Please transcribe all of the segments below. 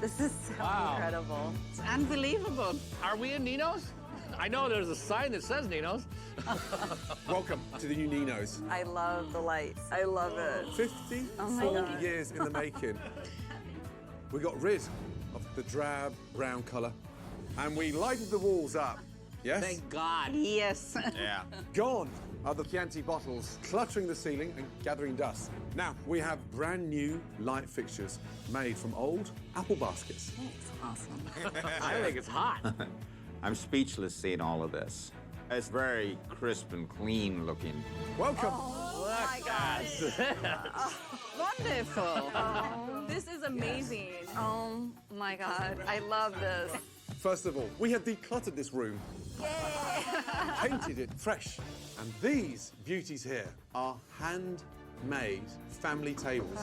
This is so incredible. It's unbelievable. Are we in Nino's? I know there's a sign that says Nino's. Welcome to the new Nino's. I love the lights. I love it. 54 years in the making. We got rid of the drab brown colour and we lighted the walls up. Yes? Thank God. Yes. Yeah. Gone are the Chianti bottles cluttering the ceiling and gathering dust. Now, we have brand new light fixtures made from old apple baskets. It's awesome. I think it's hot. I'm speechless seeing all of this. It's very crisp and clean looking. Welcome. Oh my gosh. Wonderful. This is amazing. Oh my God. I love this. First of all, we have decluttered this room, painted it fresh, and these beauties here are handmade family tables.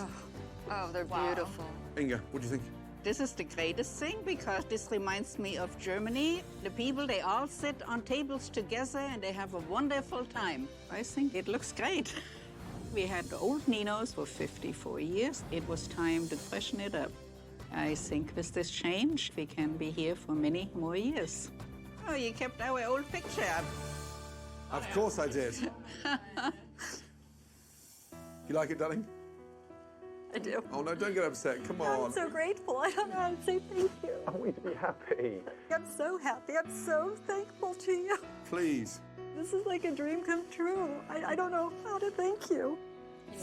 Oh, they're beautiful. Inga, what do you think? This is the greatest thing because this reminds me of Germany. The people, they all sit on tables together and they have a wonderful time. I think it looks great. We had the old Nino's for 54 years. It was time to freshen it up. I think with this change, we can be here for many more years. Oh, you kept our old picture. Of course I did. You like it, darling? I do. Oh, no, don't get upset. Come on. I'm so grateful. I don't know how to say thank you. I want you to be happy. I'm so happy. I'm so thankful to you. Please, This is like a dream come true. I don't know how to thank you.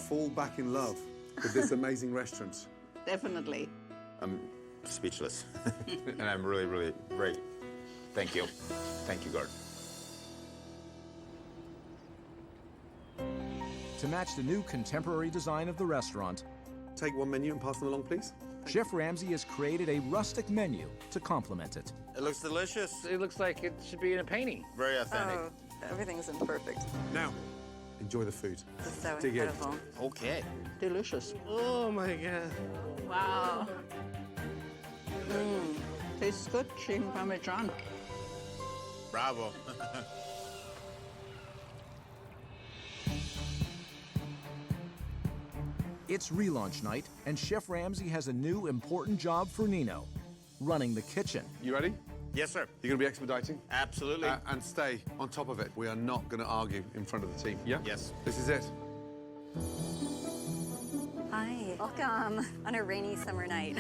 fall back in love with this amazing restaurant. Definitely. I'm speechless. And I'm really, really great. Thank you. Thank you, Gord. To match the new contemporary design of the restaurant, Take one menu and pass them along, please. Chef Ramsey has created a rustic menu to complement it. It looks delicious. It looks like it should be in a painting. Very authentic. Oh, everything's imperfect. Now, enjoy the food. This is so Dig in. incredible. Okay. Delicious. Oh my God. Wow. Tastes good, chicken parmesan. Bravo. It's relaunch night, and Chef Ramsey has a new important job for Nino, running the kitchen. You ready? Yes, sir. You're going to be expediting? Absolutely. And stay on top of it. We are not going to argue in front of the team. Yeah? Yes. This is it. Hi. Welcome on a rainy summer night.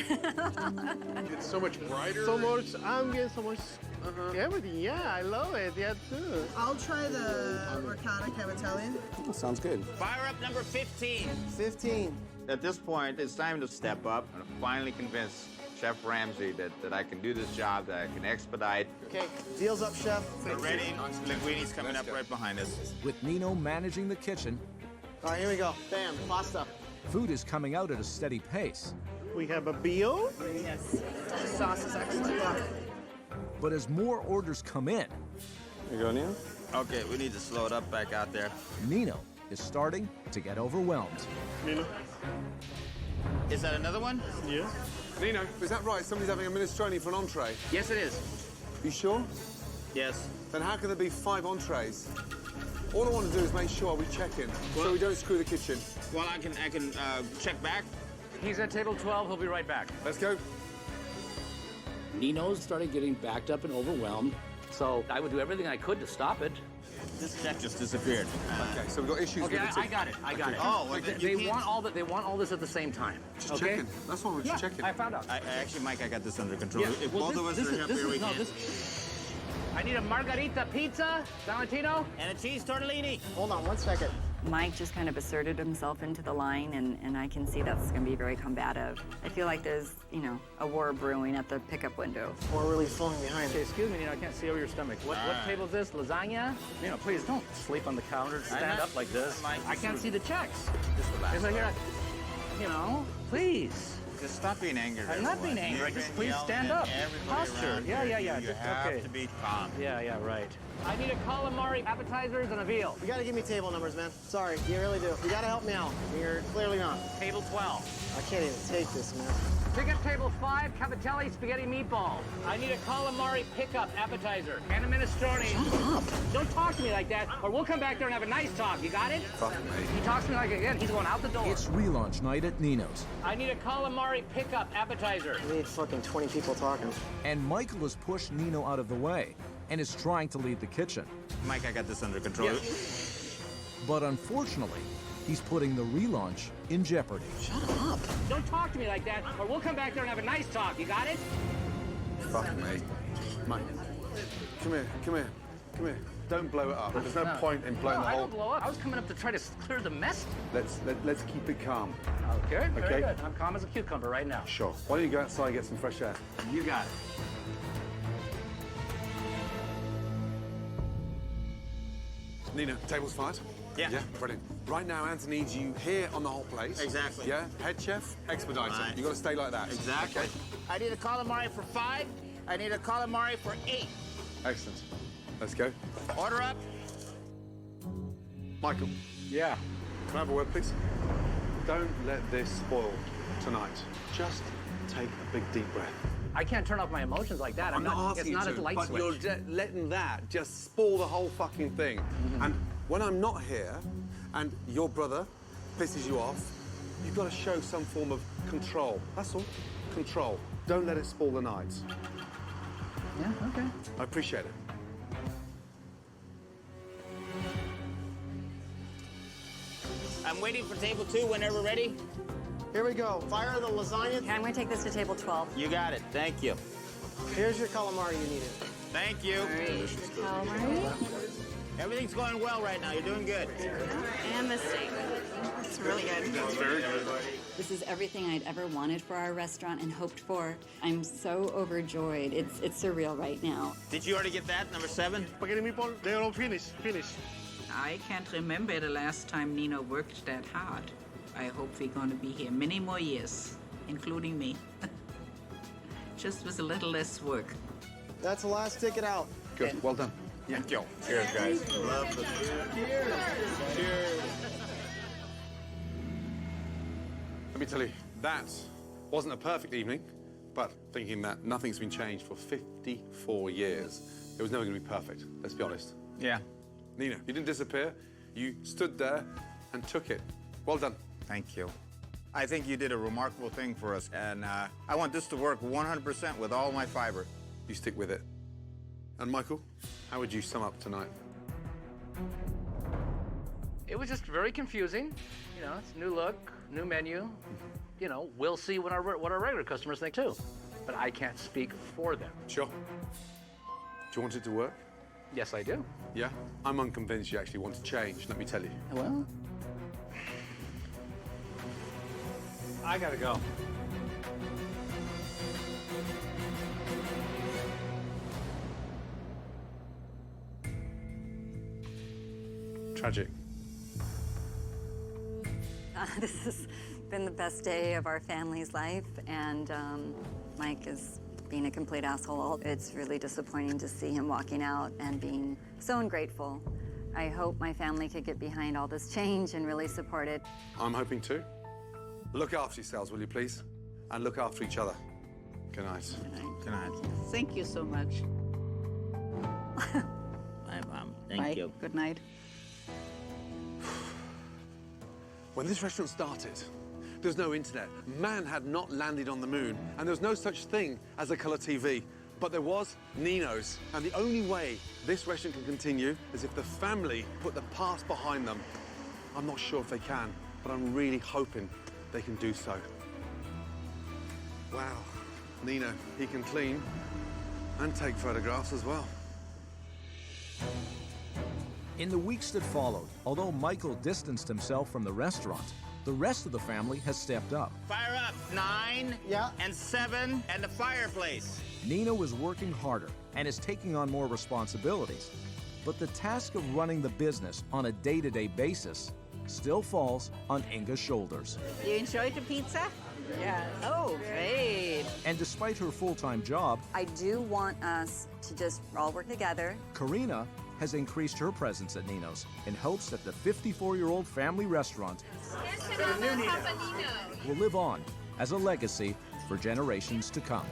It's so much brighter. So much, I'm getting so much everything. Yeah, I love it. Yeah, too. I'll try the ricotta cavatelli. Sounds good. Fire up number 15. 15. At this point, it's time to step up and finally convince Chef Ramsey that I can do this job, that I can expedite. Okay, deal's up, chef. We're ready. Linguini's coming up right behind us. With Nino managing the kitchen, All right, here we go. Bam, pasta. food is coming out at a steady pace. We have a Bill. Yes. The sauce is excellent. But as more orders come in, You go, Neil? Okay, we need to slow it up back out there. Nino is starting to get overwhelmed. Nino. Is that another one? Yeah. Nino, is that right? Somebody's having a minestrone for an entree. Yes, it is. You sure? Yes. Then how can there be 5 entrees? All I want to do is make sure we check in so we don't screw the kitchen. Well, I can check back. He's at table 12. He'll be right back. Let's go. Nino started getting backed up and overwhelmed, so I would do everything I could to stop it. This check just disappeared. Okay, so we've got issues Okay, with the I got it. I got it. Oh, well, they, then you they can't- want all this at the same time. Just okay? checking. That's why we're just checking. I found out. I actually, Mike, I got this under control. Yeah, If well, both of us this are is- up this here, is- we no, can. this- I need a margarita pizza, Valentino. And a cheese tortellini. Hold on one second. Mike just kind of asserted himself into the line, and I can see that's going to be very combative. I feel like there's, a war brewing at the pickup window. We're really falling behind. Okay, excuse me, Nino, I can't see over your stomach. What table is this? Lasagna? Nino, please don't sleep on the counter. Stand up like this. Mike, I can't see the checks. Just relax. It's like you're, please. Just stop being angry. I'm not being angry. You've Just been please yelling stand at up. everybody Posture. around Yeah, here. yeah, yeah. You Just have okay. to be calm. Yeah, right. I need a calamari, appetizers, and a veal. You gotta give me table numbers, man. Sorry, you really do. You gotta help me out. You're clearly not. Table 12. I can't even take this, man. Pick up table 5, cavatelli, spaghetti meatballs. I need a calamari pickup appetizer and a minestrone. Shut up. Don't talk to me like that, or we'll come back there and have a nice talk. You got it? Fuck me. He talks to me like again, he's going out the door. It's relaunch night at Nino's, I need a calamari pickup appetizer. We need fucking 20 people talking. and Michael has pushed Nino out of the way and is trying to lead the kitchen. Mike, I got this under control. But unfortunately, he's putting the relaunch in jeopardy. Shut up. Don't talk to me like that, or we'll come back there and have a nice talk. You got it? Fuck me. Mike, come here, come here, come here. Don't blow it up. There's no point in blowing No, the I whole... don't blow up. I was coming up to try to clear the mess. Let's keep it calm. Okay, very Okay. good. I'm calm as a cucumber right now. Sure. Why don't you go outside and get some fresh air? You got it. Nina, table's fired? Yeah. Yeah, brilliant. Right now, Anthony needs you here on the whole place. Exactly. Yeah, head chef, expediter. Right. You got to stay like that. Exactly. Okay. I need a calamari for 5. I need a calamari for 8. Excellent. Let's go. Order up. Michael, Yeah. can I have a word, please? Don't let this spoil tonight. Just take a big deep breath. I can't turn off my emotions like that. I'm not asking It's not you to, a light but switch. you're letting that just spoil the whole fucking thing. And when I'm not here, and your brother pisses you off, you've got to show some form of control. That's all. Control. Don't let it spoil the night. Yeah, okay. I appreciate it. I'm waiting for table 2 whenever ready. Here we go. Fire the lasagna. Okay, I'm going to take this to table 12. You got it. Thank you. Here's your calamari you needed. Thank you. Everything's going well right now. You're doing good. And the steak. It's really good. This is everything I'd ever wanted for our restaurant and hoped for. I'm so overjoyed. It's surreal right now. Did you already get that, number 7? Spaghetti meatball, they're all finished. I can't remember the last time Nino worked that hard. I hope we're going to be here many more years, including me. Just with a little less work. That's the last ticket out. Good. Well done. Thank you. Cheers, guys. Love the food. Cheers. Let me tell you, that wasn't a perfect evening, but thinking that nothing's been changed for 54 years, it was never going to be perfect, let's be honest. Yeah. Nina, you didn't disappear. You stood there and took it. Well done. Thank you. I think you did a remarkable thing for us, and I want this to work 100% with all my fiber. You stick with it. And Michael, how would you sum up tonight? It was just very confusing. You know, it's new look, new menu. You know, we'll see what our regular customers think too. But I can't speak for them. Sure. Do you want it to work? Yes, I do. Yeah? I'm unconvinced you actually want to change, let me tell you. Well, I gotta go. Tragic. This has been the best day of our family's life, and Mike is being a complete asshole. It's really disappointing to see him walking out and being so ungrateful. I hope my family could get behind all this change and really support it. I'm hoping to. Look after yourselves, will you please? And look after each other. Good night. Good night. Thank you so much. Bye, Mom. Thank Bye. you. Good night. When this restaurant started, there was no internet. Man had not landed on the moon, and there was no such thing as a color TV. But there was Nino's, and the only way this restaurant can continue is if the family put the past behind them. I'm not sure if they can, but I'm really hoping they can do so. Wow, Nino, he can clean and take photographs as well. In the weeks that followed, although Michael distanced himself from the restaurant, the rest of the family has stepped up. Fire up 9 Yeah. and 7 and the fireplace. Nino is working harder and is taking on more responsibilities. But the task of running the business on a day-to-day basis still falls on Inga's shoulders. You enjoyed the pizza? Yeah. Oh, great. And despite her full-time job, I do want us to just all work together. Karina has increased her presence at Nino's in hopes that the 54-year-old family restaurant will live on as a legacy for generations to come.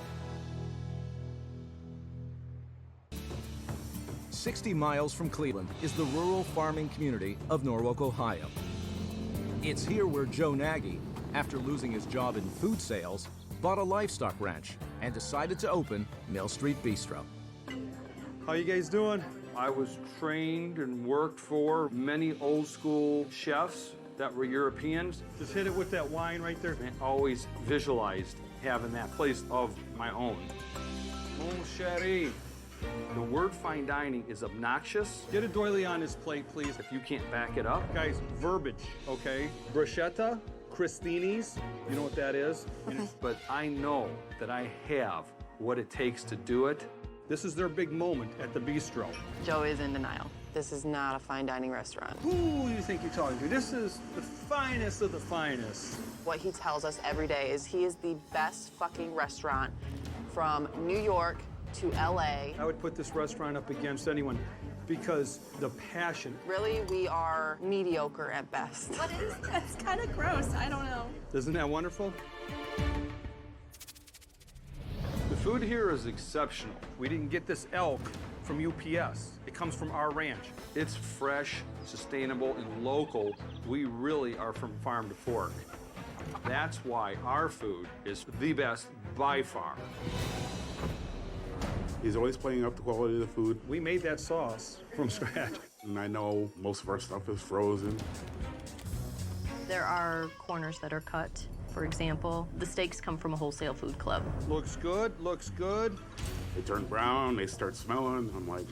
60 miles from Cleveland is the rural farming community of Norwalk, Ohio. It's here where Joe Nagy, after losing his job in food sales, bought a livestock ranch and decided to open Mill Street Bistro. How you guys doing? I was trained and worked for many old school chefs that were Europeans. Just hit it with that wine right there. I always visualized having that place of my own. Mon chéri. The word fine dining is obnoxious. Get a doily on his plate, please, if you can't back it up. Guys, verbiage, okay? Bruschetta, crostinis, you know what that is? Okay. But I know that I have what it takes to do it. This is their big moment at the bistro. Joe is in denial. This is not a fine dining restaurant. Who do you think you're talking to? This is the finest of the finest. What he tells us every day is he is the best fucking restaurant from New York to LA. I would put this restaurant up against anyone because the passion. Really, we are mediocre at best. What is that? It's kind of gross. I don't know. Isn't that wonderful? The food here is exceptional. We didn't get this elk from UPS. It comes from our ranch. It's fresh, sustainable, and local. We really are from farm to fork. That's why our food is the best by far. He's always playing up the quality of the food. We made that sauce from scratch. And I know most of our stuff is frozen. There are corners that are cut. For example, the steaks come from a wholesale food club. Looks good, looks good. They turn brown, they start smelling. I'm like,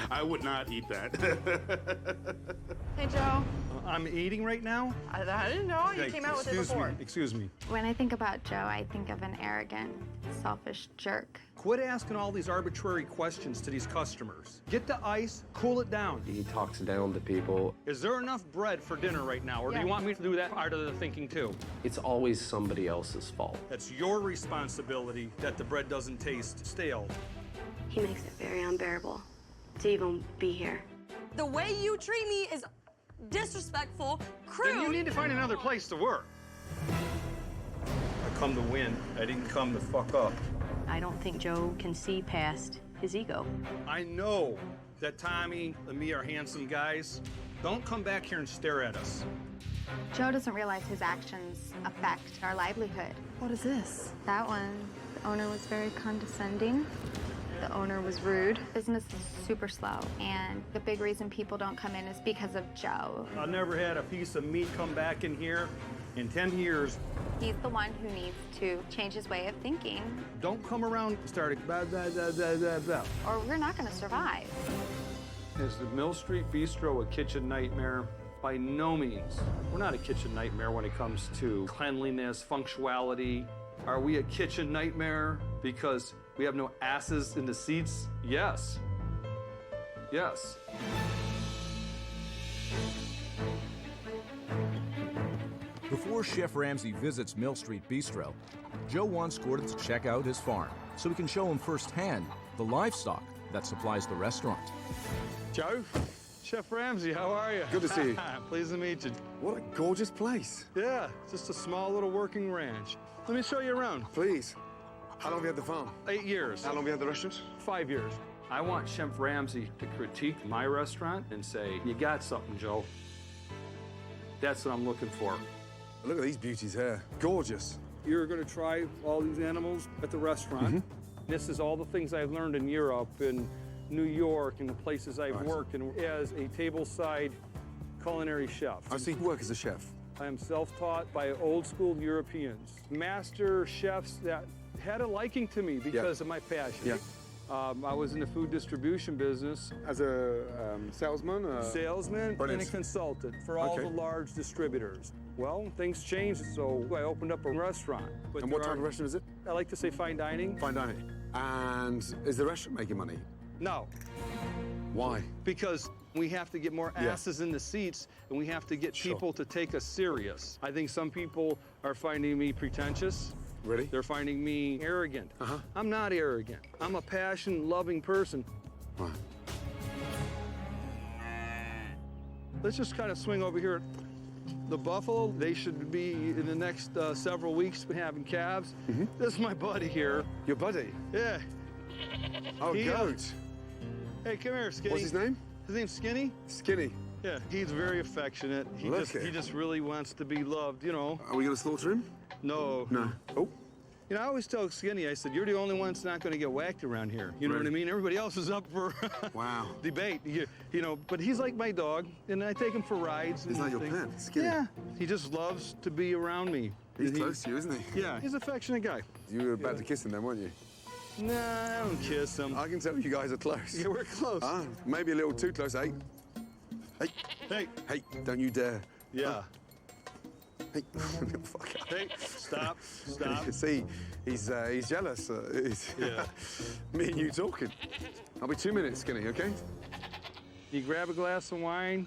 I would not eat that. Hey, Joe. I'm eating right now? I didn't know. You came out with it before. Excuse me. When I think about Joe, I think of an arrogant, selfish jerk. Quit asking all these arbitrary questions to these customers. Get the ice, cool it down. He talks down to people. Is there enough bread for dinner right now, or do you want me to do that part of the thinking too? It's always somebody else's fault. It's your responsibility that the bread doesn't taste stale. He makes it very unbearable to even be here. The way you treat me is disrespectful, crude. Then you need to find another place to work. I come to win. I didn't come to fuck up. I don't think Joe can see past his ego. I know that Tommy and me are handsome guys. Don't come back here and stare at us. Joe doesn't realize his actions affect our livelihood. What is this? That one, the owner was very condescending. The owner was rude. Business is super slow, and the big reason people don't come in is because of Joe. I've never had a piece of meat come back in here in 10 years. He's the one who needs to change his way of thinking, Don't come around starting blah, blah, blah, blah, blah, blah. or we're not going to survive. Is the Mill Street Bistro a kitchen nightmare? By no means. We're not a kitchen nightmare when it comes to cleanliness, functionality. Are we a kitchen nightmare because we have no asses in the seats? Yes. Yes. Before Chef Ramsey visits Mill Street Bistro, Joe wants Gordon to check out his farm so he can show him firsthand the livestock that supplies the restaurant. Joe? Chef Ramsey, how are you? Good to see you. Pleased to meet you. What a gorgeous place. Yeah, just a small little working ranch. Let me show you around. Please. How long have you had the farm? 8 years. How long have you had the restaurant? 5 years. I want Chef Ramsey to critique my restaurant and say, you got something, Joe. That's what I'm looking for. Look at these beauties here. Gorgeous. You're going to try all these animals at the restaurant. This is all the things I've learned in Europe and New York and the places I've worked in as a tableside culinary chef. I see you work as a chef. I am self-taught by old school Europeans, master chefs that had a liking to me because of my passion. Yeah. I was in the food distribution business. As a salesman? Salesman Brilliant. and a consultant for all the large distributors. Well, things changed, so I opened up a restaurant. But And what type of restaurant is it? I like to say fine dining. Fine dining. And is the restaurant making money? No. Why? Because we have to get more asses in the seats, and we have to get people to take us serious. I think some people are finding me pretentious. Really? They're finding me arrogant. I'm not arrogant. I'm a passion-loving person. Right. Let's just kind of swing over here. The buffalo, they should be in the next several weeks having calves. This is my buddy here. Your buddy? Yeah. Oh, goat. Hey, come here, Skinny. What's his name? His name's Skinny. Skinny. Yeah, he's very affectionate. He just really wants to be loved, you know. Are we going to slaughter him? No. No. Oh. You know, I always tell Skinny, I said, you're the only one that's not going to get whacked around here. You know what I mean? Everybody else is up for debate. You know, but he's like my dog, and I take him for rides. He's like your pet, Skinny. Yeah. He just loves to be around me. He's close to you, isn't he? Yeah, he's an affectionate guy. You were about to kiss him then, weren't you? Nah, I don't kiss him. I can tell you guys are close. Yeah, we're close. Maybe a little too close, eh? Hey. Hey. Hey, don't you dare. Yeah. Hey, little fucker. Hey, stop. See, he's jealous. Yeah. Me and you talking. I'll be 2 minutes, Skinny, okay? You grab a glass of wine,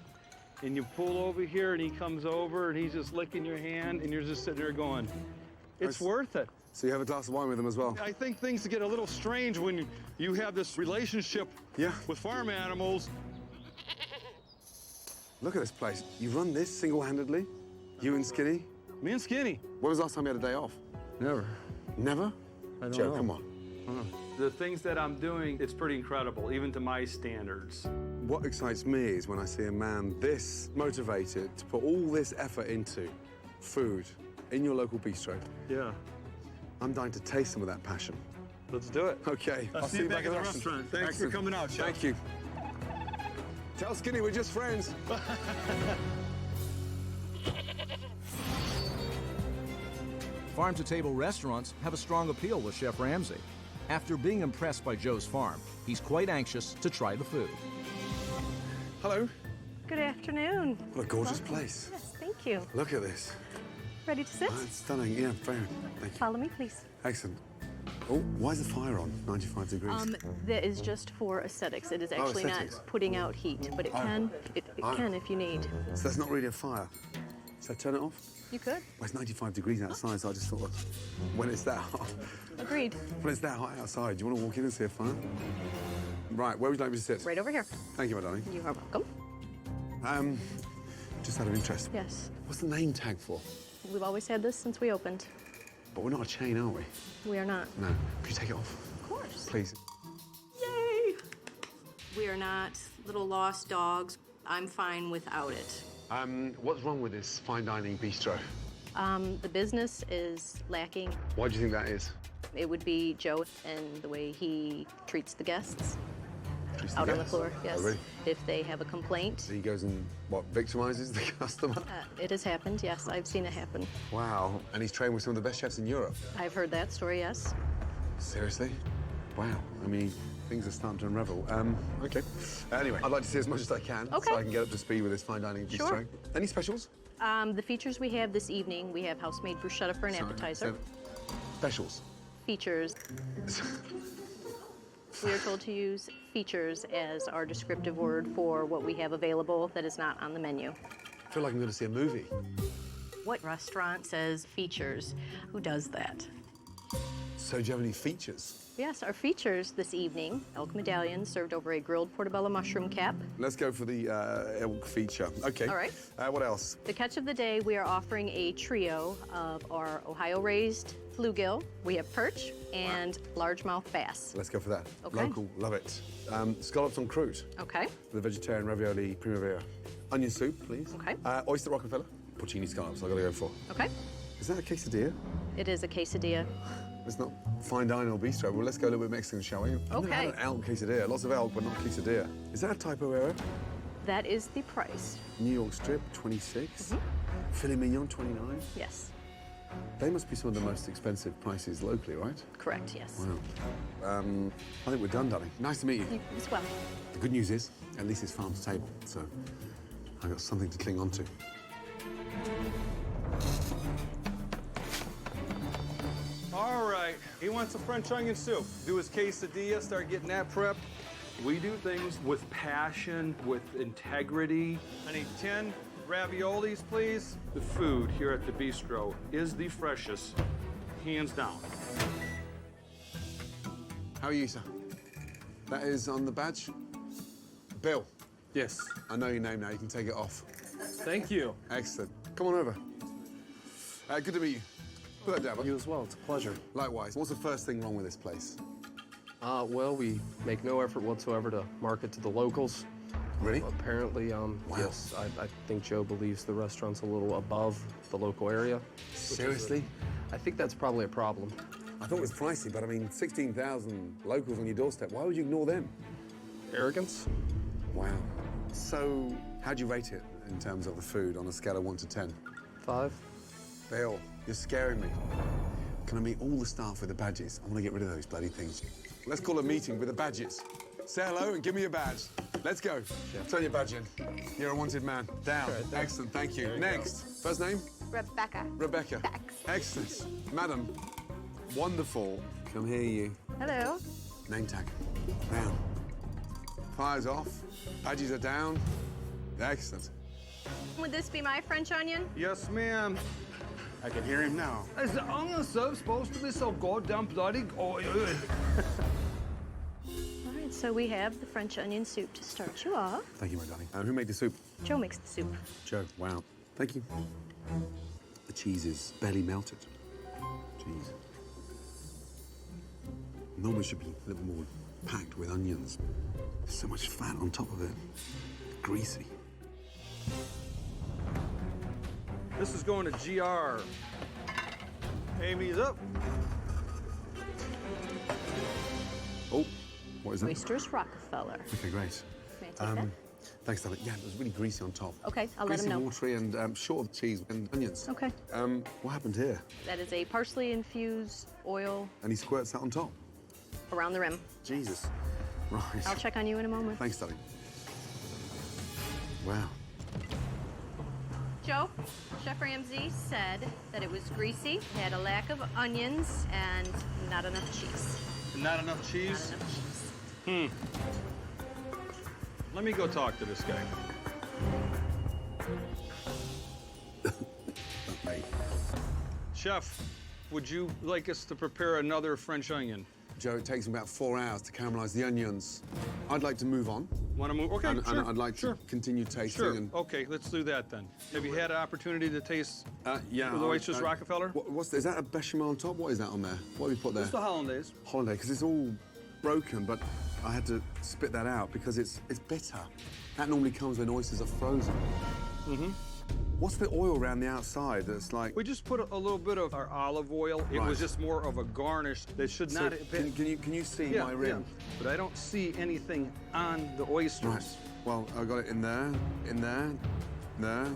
and you pull over here, and he comes over, and he's just licking your hand, and you're just sitting there going, it's worth it. So you have a glass of wine with him as well? I think things get a little strange when you have this relationship with farm animals. Look at this place. You run this single-handedly? You and Skinny? Me and Skinny. When was the last time you had a day off? Never. Never? I don't Joe, know. come on. The things that I'm doing, it's pretty incredible, even to my standards. What excites me is when I see a man this motivated to put all this effort into food in your local bistro. Yeah. I'm dying to taste some of that passion. Let's do it. Okay. I'll see you back at the restaurant. Thanks for coming out, Chef. Thank you. Tell Skinny we're just friends. Farm-to-table restaurants have a strong appeal with Chef Ramsey. After being impressed by Joe's farm, he's quite anxious to try the food. Hello. Good afternoon. What a gorgeous place. Yes, thank you. Look at this. Ready to sit? It's stunning. Yeah, very. Thank you. Follow me, please. Excellent. Oh, why is the fire on? 95 degrees. That is just for aesthetics. It is Oh, actually not aesthetics. putting out heat, but it can. It can if you need. So that's not really a fire. So turn it off? You could. Well, it's 95 degrees outside, so I just thought, well, when it's that hot, Agreed. when it's that hot outside, do you want to walk in and see a fire? Right, where would you like me to sit? Right over here. Thank you, my darling. You are welcome. Just out of interest. Yes. What's the name tag for? We've always had this since we opened. But we're not a chain, are we? We are not. No. Could you take it off? Of course. Please. Yay! We are not little lost dogs. I'm fine without it. What's wrong with this fine dining bistro? The business is lacking. Why do you think that is? It would be Joe and the way he treats the guests Treats the out on the guests? floor. Yes. Oh, really? If they have a complaint. So he goes and, what, victimizes the customer? It has happened, yes. I've seen it happen. Wow. And he's trained with some of the best chefs in Europe? I've heard that story, yes. Seriously? Wow. I mean, things are starting to unravel. Okay. Anyway, I'd like to see as much as I can so I can get up to speed with this fine dining bistro. Sure. Any specials? The features we have this evening, we have house-made bruschetta for an appetizer. Specials? Features. We are told to use features as our descriptive word for what we have available that is not on the menu. I feel like I'm going to see a movie. What restaurant says features? Who does that? So do you have any features? Yes, our features this evening, elk medallion served over a grilled portobello mushroom cap. Let's go for the elk feature. Okay. All right. What else? The catch of the day, we are offering a trio of our Ohio-raised bluegill. We have perch and largemouth bass. Let's go for that. Okay. Local, love it. Scallops on croûte. Okay. The vegetarian ravioli primavera. Onion soup, please. Okay. Oyster Rockefeller. Porcini scallops, I gotta go for. Okay. Is that a quesadilla? It is a quesadilla. It's not fine dining or bistro. Well, let's go a little bit Mexican, shall we? I've never had an elk quesadilla. Lots of elk, but not quesadilla. Is that a typo error? That is the price. New York strip, 26. Filet mignon, 29. Yes. They must be some of the most expensive prices locally, right? Correct, yes. Wow. I think we're done, darling. Nice to meet you. You as well. The good news is, at least it's farm to table, so I've got something to cling on to. All right, he wants a French onion soup. Do his quesadilla, start getting that prepped. We do things with passion, with integrity. I need 10 raviolis, please. The food here at the bistro is the freshest, hands down. How are you, sir? That is on the badge. Bill. Yes. I know your name now. You can take it off. Thank you. Excellent. Come on over. Good to meet you. Put that down, bud. You as well. It's a pleasure. Likewise. What's the first thing wrong with this place? Well, we make no effort whatsoever to market to the locals. Really? Apparently, yes, I think Joe believes the restaurant's a little above the local area. Seriously? I think that's probably a problem. I thought it was pricey, but I mean, 16,000 locals on your doorstep. Why would you ignore them? Arrogance? Wow. So, how'd you rate it in terms of the food on a scale of 1 to 10? 5. Bill, you're scaring me. Can I meet all the staff with the badges? I want to get rid of those bloody things. Let's call a meeting with the badges. Say hello and give me a badge. Let's go. Turn your badge in. You're a wanted man. Down. Right, excellent, thank you. Next. First name? Rebecca. Rebecca. Excellent. Madam, wonderful. Come here, you. Hello. Name tag. Down. Fire's off. Badges are down. Excellent. Would this be my French onion? Yes, ma'am. I can hear him now. Is the onion soup supposed to be so goddamn bloody oily? All right, so we have the French onion soup to start you off. Thank you, my darling. Who made the soup? Joe makes the soup. Joe. Wow. Thank you. The cheese is barely melted. Cheese. Normally should be a little more packed with onions. There's so much fat on top of it. Greasy. This is going to GR. Amy's up. Oh, what is that? Oysters Rockefeller. Okay, great. May I take that? Thanks, darling. Yeah, it was really greasy on top. Okay, I'll let him know. Greasy, watery, and short of cheese and onions. Okay. What happened here? That is a parsley-infused oil And he squirts that on top. around the rim. Jesus. Right. I'll check on you in a moment. Thanks, darling. Wow. Joe, Chef Ramsey said that it was greasy, had a lack of onions, and not enough cheese. Not enough cheese? Not enough cheese. Let me go talk to this guy. Mate. Chef, would you like us to prepare another French onion? Joe, it takes about 4 hours to caramelize the onions. I'd like to move on. Want to move? Okay, and, sure. And I'd like to continue tasting. Sure. And, Okay, let's do that then. Have you had an opportunity to taste yeah, the Oysters Rockefeller? Is that a bechamel on top? What is that on there? What have you put there? It's the hollandaise. Hollandaise, because it's all broken, but I had to spit that out because it's bitter. That normally comes when oysters are frozen. Mm-hmm. What's the oil around the outside that's like... We just put a little bit of our olive oil. It was just more of a garnish that should So not have been... Can you see my rim? Yeah, but I don't see anything on the oysters. Right. Well, I got it in there, there.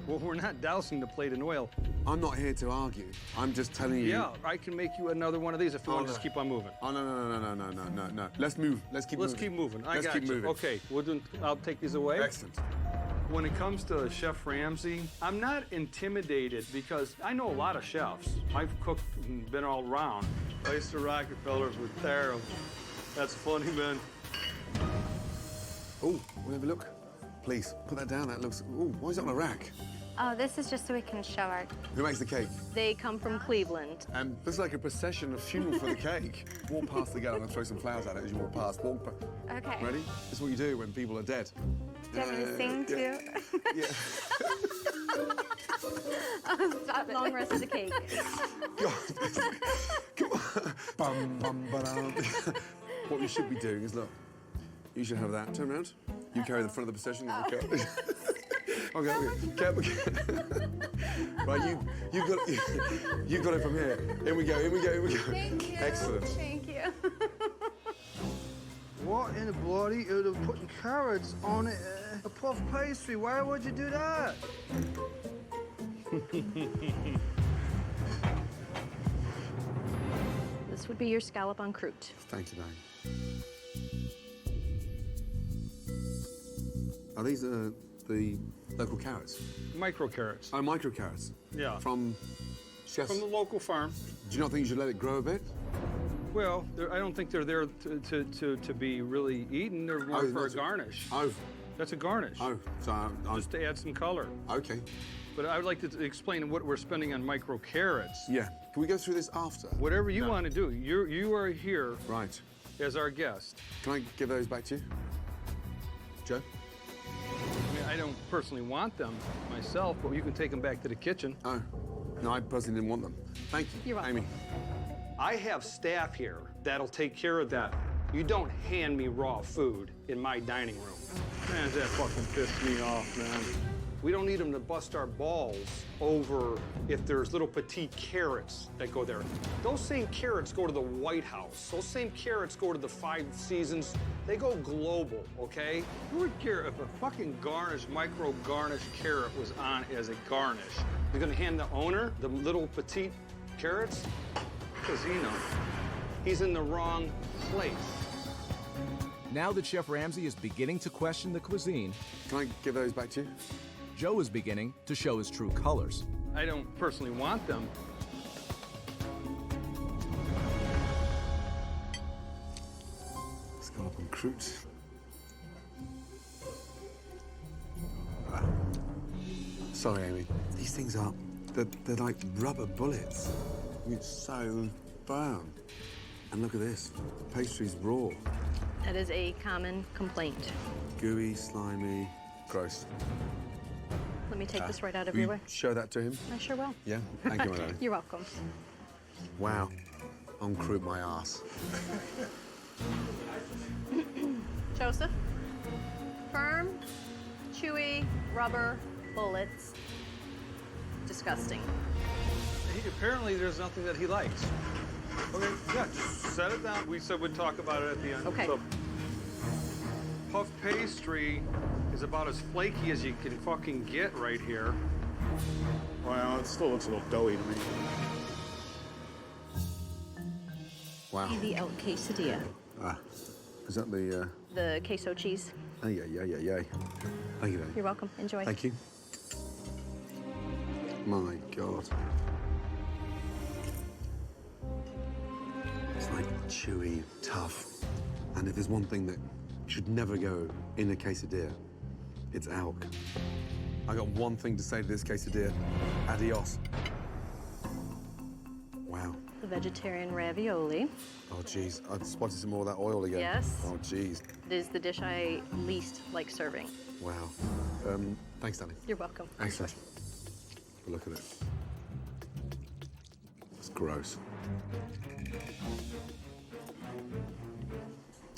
Well, we're not dousing the plate in oil. I'm not here to argue. I'm just telling you. Yeah, I can make you another one of these if you want to just keep on moving. Oh, no. Let's move. Let's keep moving. Let's keep moving. Let's got keep you. moving. Okay, I'll take these away. Excellent. When it comes to Chef Ramsey, I'm not intimidated because I know a lot of chefs. I've cooked and been all around. Oyster Rockefellers were terrible. That's funny, man. Oh, we'll have a look. Please, put that down. That looks... Oh, why is it on a rack? Oh, this is just so we can show our... Who makes the cake? They come from Cleveland. And looks like a procession of funeral for the cake. Walk past the girl and throw some flowers at it as you walk past. Okay. Ready? This is what you do when people are dead. Do you want me to sing too? Yeah. Oh, stop it. Long rest of the cake. Come on. Bum, bum, ba-dum. What you should be doing is, look, you should have that. Turn around. You carry the front of the procession. Okay. Right, you got it from here. Here we go. Thank you. Excellent. Thank you. What in the bloody are they putting carrots on it? A puff pastry. Why would you do that? This would be your scallop en croûte. Thank you, darling. Are these the local carrots? Micro carrots. Oh, micro carrots. Yeah. From chefs. From the local farm. Do you not think you should let it grow a bit? Well, I don't think they're there to be really eaten. They're more for a garnish. Oh. That's a garnish. Oh, so just to add some color. Okay. But I would like to explain what we're spending on micro carrots. Yeah. Can we go through this after? Whatever you want to do. You are here. Right. As our guest. Can I give those back to you, Joe? I mean, I don't personally want them myself, but you can take them back to the kitchen. Oh, no, I personally didn't want them. Thank you, You're welcome. Amy. I have staff here that'll take care of that. You don't hand me raw food in my dining room. Man, that fucking pissed me off, man. We don't need them to bust our balls over if there's little petite carrots that go there. Those same carrots go to the White House. Those same carrots go to the Five Seasons. They go global, okay? Who would care if a fucking garnish, micro garnish carrot was on as a garnish? You're gonna hand the owner the little petite carrots? Casino. He's in the wrong place. Now that Chef Ramsey is beginning to question the cuisine, can I give those back to you? Joe is beginning to show his true colors. I don't personally want them. Scallop and croûte. Sorry, Amy. These things are, they're like rubber bullets. It's so firm. And look at this, the pastry's raw. That is a common complaint. Gooey, slimy, gross. Let me take this right out of Will your you way. show that to him? I sure will. Yeah? Thank you, my darling. You're welcome. Wow. On croûte my ass. Joseph, firm, chewy, rubber, bullets. Disgusting. Apparently, there's nothing that he likes. Okay, yeah, just set it down. We said we'd talk about it at the end. Okay. So, puff pastry is about as flaky as you can fucking get right here. Well, it still looks a little doughy to me. Wow. The El Quesadilla. Ah, is that the, The queso cheese. Oh, yeah. Thank you, darling. You're welcome. Enjoy. Thank you. My God. It's like chewy, tough. And if there's one thing that should never go in a quesadilla, it's elk. I got one thing to say to this quesadilla. Adios. Wow. The vegetarian ravioli. Oh, jeez. I spotted some more of that oil again. Yes. Oh, jeez. It is the dish I least like serving. Wow. Thanks, darling. You're welcome. Excellent. Look at it. It's gross.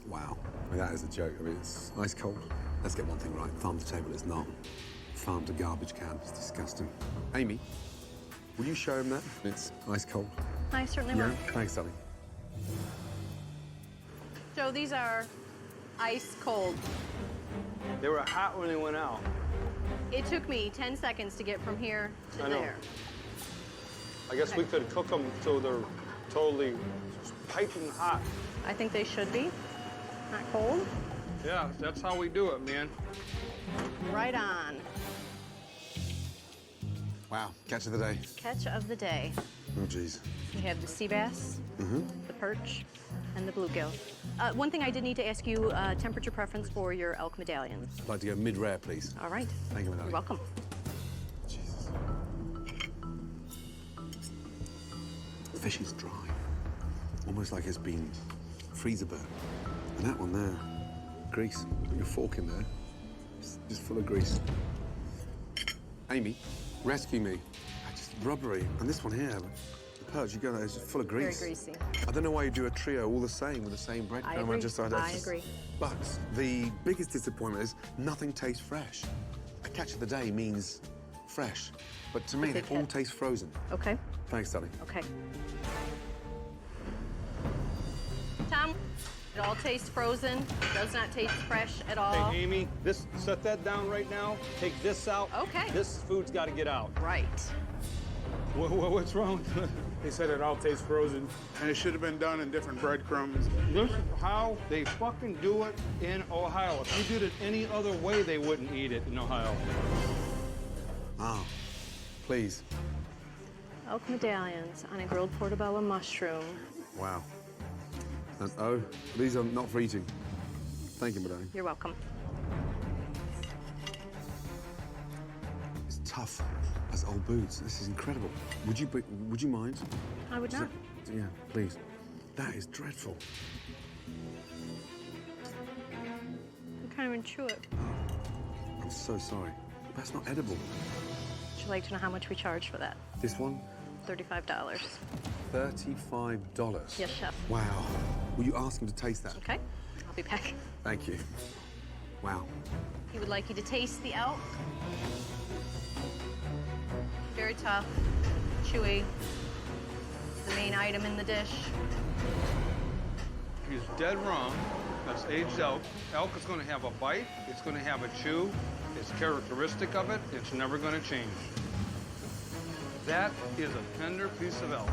Wow. I mean, that is a joke. I mean, it's ice cold. Let's get one thing right. Farm to table it's not. Farm to garbage can. It's disgusting. Amy, will you show him that? It's ice cold. I certainly will. Thanks, darling. Joe, these are ice cold. They were hot when they went out. It took me 10 seconds to get from here to I know. there. I guess we could cook them till they're totally piping hot. I think they should be. Not cold. Yeah, that's how we do it, man. Right on. Wow. Catch of the day. Catch of the day. Oh, jeez. We have the sea bass, Mm-hmm. the perch, and the bluegill. One thing I did need to ask you, temperature preference for your elk medallions. I'd like to go mid-rare, please. All right. Thank you, my darling. You're welcome. Jesus. The fish is dry. Almost like it's been freezer burnt. And that one there, grease. Put your fork in there. It's just full of grease. Amy, rescue me. Just rubbery. And this one here, the perch, you go there, it's just full of grease. Very greasy. I don't know why you do a trio all the same with the same breadcrumb. I agree. I agree. But the biggest disappointment is nothing tastes fresh. A catch of the day means fresh. But to me, they all taste frozen. Okay. Thanks, darling. Okay. Tom, it all tastes frozen. Does not taste fresh at all. Hey, Amy, set that down right now. Take this out. Okay. This food's got to get out. Right. What's wrong? They said it all tastes frozen, and it should have been done in different breadcrumbs. This is how they fucking do it in Ohio. If you did it any other way, they wouldn't eat it in Ohio. Ah, please. Elk medallions on a grilled portobello mushroom. Wow. And oh, these are not for eating. Thank you, madame. You're welcome. It's tough as old boots. This is incredible. Would you mind? I would not. Yeah, please. That is dreadful. I can't even chew it. I'm so sorry. That's not edible. Would you like to know how much we charge for that? This one? $35. $35. Yes, chef. Wow. Will you ask him to taste that? Okay, I'll be back. Thank you. Wow. He would like you to taste the elk. Very tough, chewy. The main item in the dish. He's dead wrong. That's aged elk. Elk is going to have a bite. It's going to have a chew. It's characteristic of it. It's never going to change. That is a tender piece of elk.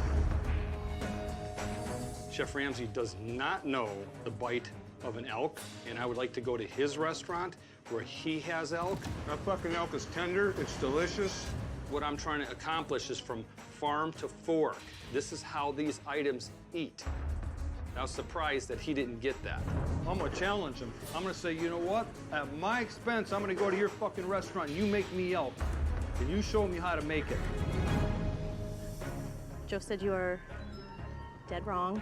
Chef Ramsey does not know the bite of an elk, and I would like to go to his restaurant where he has elk. That fucking elk is tender. It's delicious. What I'm trying to accomplish is from farm to fork. This is how these items eat. I was surprised that he didn't get that. I'm gonna challenge him. I'm gonna say, you know what? At my expense, I'm gonna go to your fucking restaurant and you make me elk. And you show me how to make it. Joe said you are dead wrong.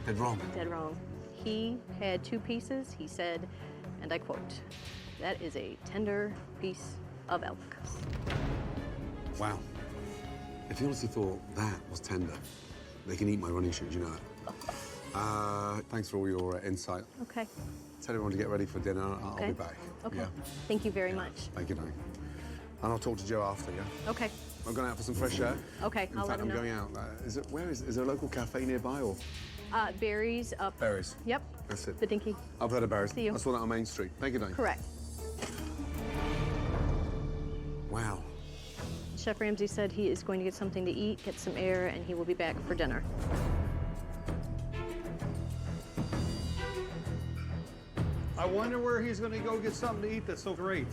Dead wrong. Dead wrong. He had 2 pieces. He said, and I quote, "That is a tender piece of elk." Wow. If you honestly thought that was tender, they can eat my running shoes, you know it. Thanks for all your insight. Okay. Tell everyone to get ready for dinner. I'll be back. Okay. Yeah. Thank you very much. Thank you, darling. And I'll talk to Joe after, yeah? Okay. I'm going out for some fresh air. Okay, In I'll fact, let him I'm know. going out. Is there a local cafe nearby or? Berries up. Berries. Yep. That's it. The Dinky. I've heard of Berries. See you. I saw that on Main Street. Thank you, darling. Correct. Wow. Chef Ramsey said he is going to get something to eat, get some air, and he will be back for dinner. I wonder where he's gonna go get something to eat that's so great.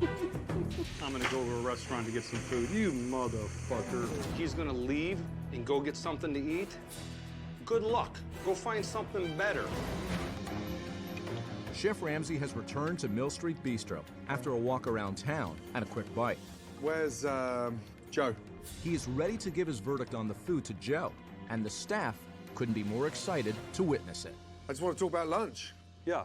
I'm gonna go to a restaurant to get some food. You motherfucker. He's gonna leave and go get something to eat? Good luck. Go find something better. Chef Ramsey has returned to Mill Street Bistro after a walk around town and a quick bite. Where's Joe? He is ready to give his verdict on the food to Joe, and the staff couldn't be more excited to witness it. I just want to talk about lunch. Yeah.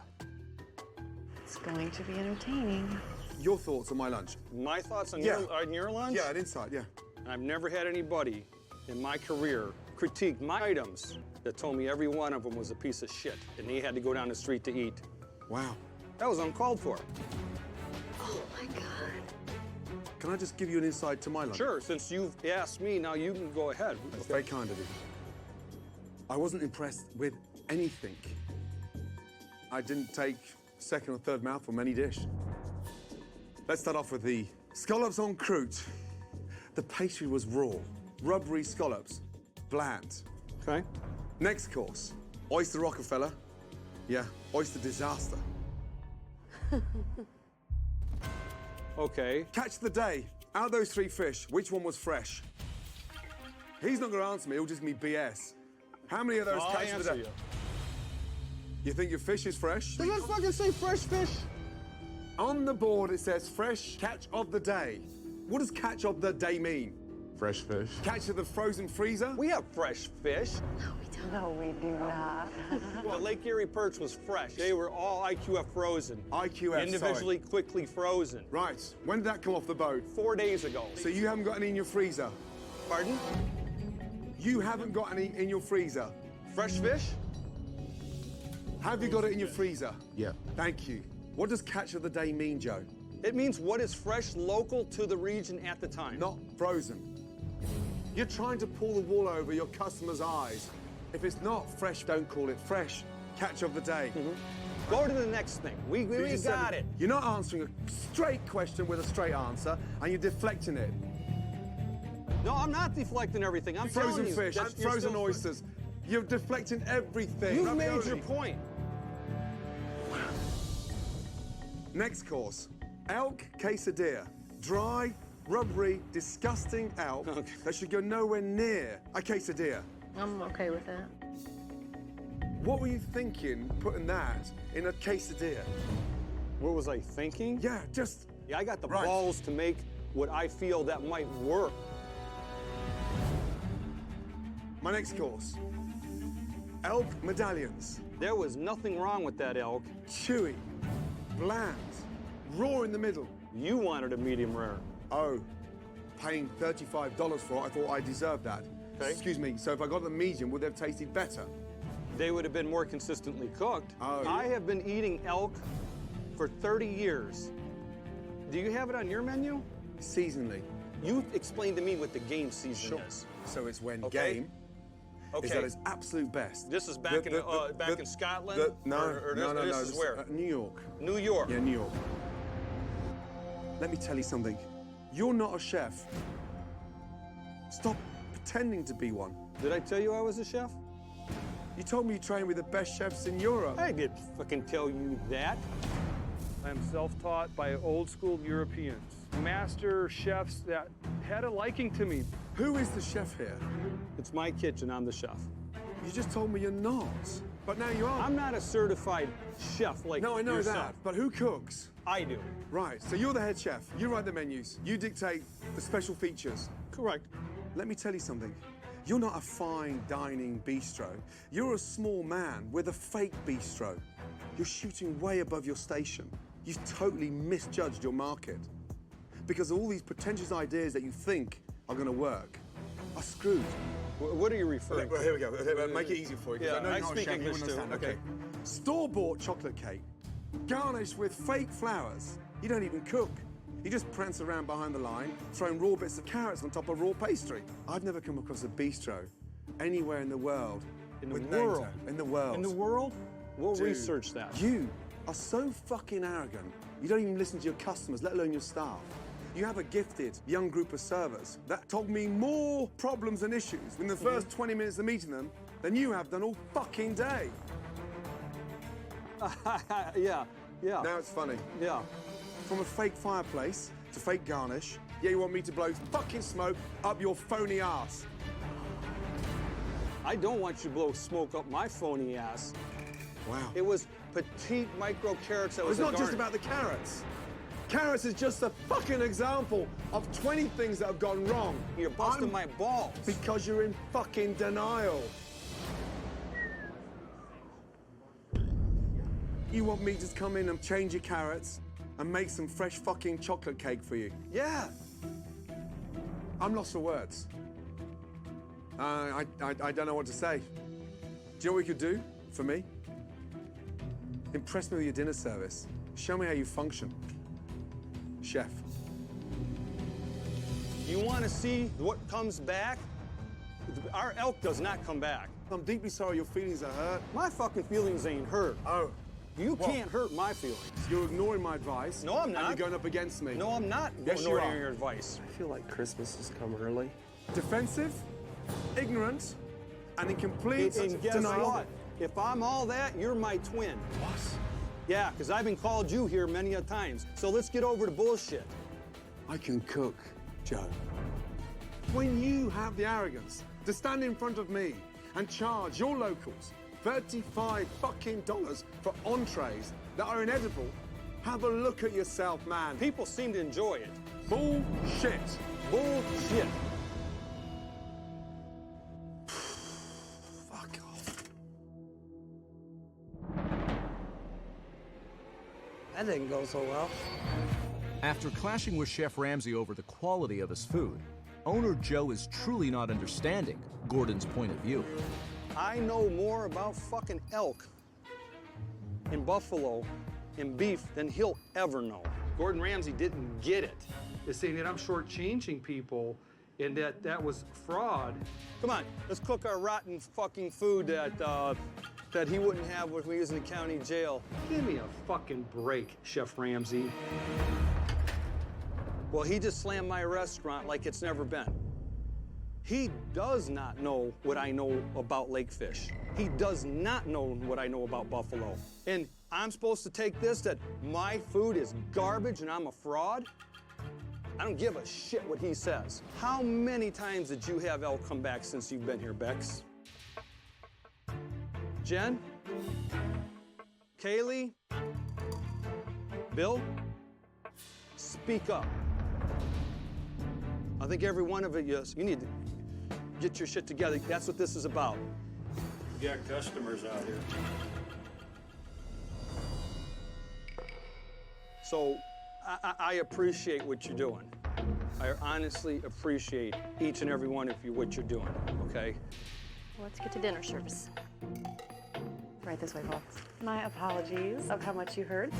It's going to be entertaining. Your thoughts on my lunch? My thoughts on, Yeah. your lunch? Yeah, an insight, yeah. I've never had anybody in my career critique my items that told me every one of them was a piece of shit, and he had to go down the street to eat. Wow. That was uncalled for. Oh my God. Can I just give you an insight to my lunch? Sure, since you've asked me, now you can go ahead. That's very kind of you. I wasn't impressed with anything. I didn't take second or third mouthful from any dish. Let's start off with the scallops en croûte. The pastry was raw, rubbery scallops, bland. Okay. Next course, oyster Rockefeller. Yeah, oyster disaster. Okay. Catch the day. Out of those 3 fish, which one was fresh? He's not going to answer me. He'll just give me BS. How many of those I'll catch the answer day? you. You think your fish is fresh? Does that fucking say fresh fish? On the board, it says fresh catch of the day. What does catch of the day mean? Fresh fish. Catch of the frozen freezer? We have fresh fish. No, we do not. Well, Lake Erie perch was fresh. They were all IQF frozen. IQF, Individually, quickly frozen. Right. When did that come off the boat? 4 days ago. So you haven't got any in your freezer? Pardon? You haven't got any in your freezer? Fresh fish? Have you got it in your freezer? Yeah. Thank you. What does catch of the day mean, Joe? It means what is fresh, local to the region at the time. Not frozen. You're trying to pull the wool over your customer's eyes. If it's not fresh, don't call it fresh. Catch of the day. Go to the next thing. We just got said it. You're not answering a straight question with a straight answer, and you're deflecting it. No, I'm not deflecting everything. I'm Frozen telling you. fish, you're frozen still- oysters. You're deflecting everything. You've made Ravioli. your point. Next course, elk quesadilla. Dry, rubbery, disgusting elk that should go nowhere near a quesadilla. I'm okay with that. What were you thinking putting that in a quesadilla? What was I thinking? Yeah, just... Yeah, I got the Right. balls to make what I feel that might work. My next course, elk medallions. There was nothing wrong with that elk. Chewy, bland, raw in the middle. You wanted a medium rare. Oh, paying $35 for it, I thought I deserved that. Okay. Excuse me, so if I got the medium, would they have tasted better? They would have been more consistently cooked. Oh. I have been eating elk for 30 years. Do you have it on your menu? Seasonally. You explained to me what the game season is. So it's when Okay. game Okay. is at its absolute best. This is back in Scotland? No, no, no. This is where? New York. New York. Yeah, New York. Let me tell you something. You're not a chef. Stop pretending to be one. Did I tell you I was a chef? You told me you trained with the best chefs in Europe. I did fucking tell you that. I'm self-taught by old school Europeans, master chefs that had a liking to me. Who is the chef here? It's my kitchen, I'm the chef. You just told me you're not, but now you are. I'm not a certified chef like No, I know yourself. that, but who cooks? I do. Right, so you're the head chef. You write the menus. You dictate the special features. Correct. Let me tell you something. You're not a fine dining bistro. You're a small man with a fake bistro. You're shooting way above your station. You've totally misjudged your market. Because all these pretentious ideas that you think are going to work are screwed. What are you referring to? Well, here we go. Make it easy for you. 'Cause Yeah, I know I you're not a speak chef, you English wouldn't too. understand. Okay. Store-bought chocolate cake, garnished with fake flowers. You don't even cook. You just prance around behind the line, throwing raw bits of carrots on top of raw pastry. I've never come across a bistro anywhere in the world. In the with world? name tag. In the world. In the world? We'll Dude, research that. You are so fucking arrogant. You don't even listen to your customers, let alone your staff. You have a gifted young group of servers that told me more problems and issues in the first 20 minutes of meeting them than you have done all fucking day. Yeah. Now it's funny. Yeah. From a fake fireplace to fake garnish, yeah, you want me to blow fucking smoke up your phony ass. I don't want you to blow smoke up my phony ass. Wow. It was petite micro carrots that was It's not just garnish. about the carrots. Carrots is just a fucking example of 20 things that have gone wrong. You're busting my balls. Because you're in fucking denial. You want me to just come in and change your carrots and make some fresh fucking chocolate cake for you? Yeah. I'm lost for words. I don't know what to say. Do you know what we could do for me? Impress me with your dinner service. Show me how you function. Chef. You want to see what comes back? Our elk does not come back. I'm deeply sorry your feelings are hurt. My fucking feelings ain't hurt. Oh. You can't hurt my feelings. You're ignoring my advice. No, I'm not. And you're going up against me. No, I'm not Yes, you ignoring are. your advice. I feel like Christmas has come early. Defensive, ignorant, and in complete And guess denial. what? If I'm all that, you're my twin. What? Yeah, because I've been called you here many a times. So let's get over the bullshit. I can cook, Joe. When you have the arrogance to stand in front of me and charge your locals $35 fucking for entrees that are inedible, have a look at yourself, man. People seem to enjoy it. Bullshit. Bullshit. Fuck off. That didn't go so well. After clashing with Chef Ramsey over the quality of his food, owner Joe is truly not understanding Gordon's point of view. I know more about fucking elk and buffalo and beef than he'll ever know. Gordon Ramsay didn't get it. Is saying that I'm shortchanging people and that was fraud. Come on, let's cook our rotten fucking food that he wouldn't have if we was in the county jail. Give me a fucking break, Chef Ramsey. Well, he just slammed my restaurant like it's never been. He does not know what I know about lake fish. He does not know what I know about buffalo. And I'm supposed to take this that my food is garbage and I'm a fraud? I don't give a shit what he says. How many times did you have elk come back since you've been here, Bex? Jen? Kaylee? Bill? Speak up. I think every one of you need to get your shit together. That's what this is about. We got customers out here. So I appreciate what you're doing. I honestly appreciate each and every one of you, what you're doing, okay? Let's get to dinner service. Right this way, folks. My apologies of how much you heard.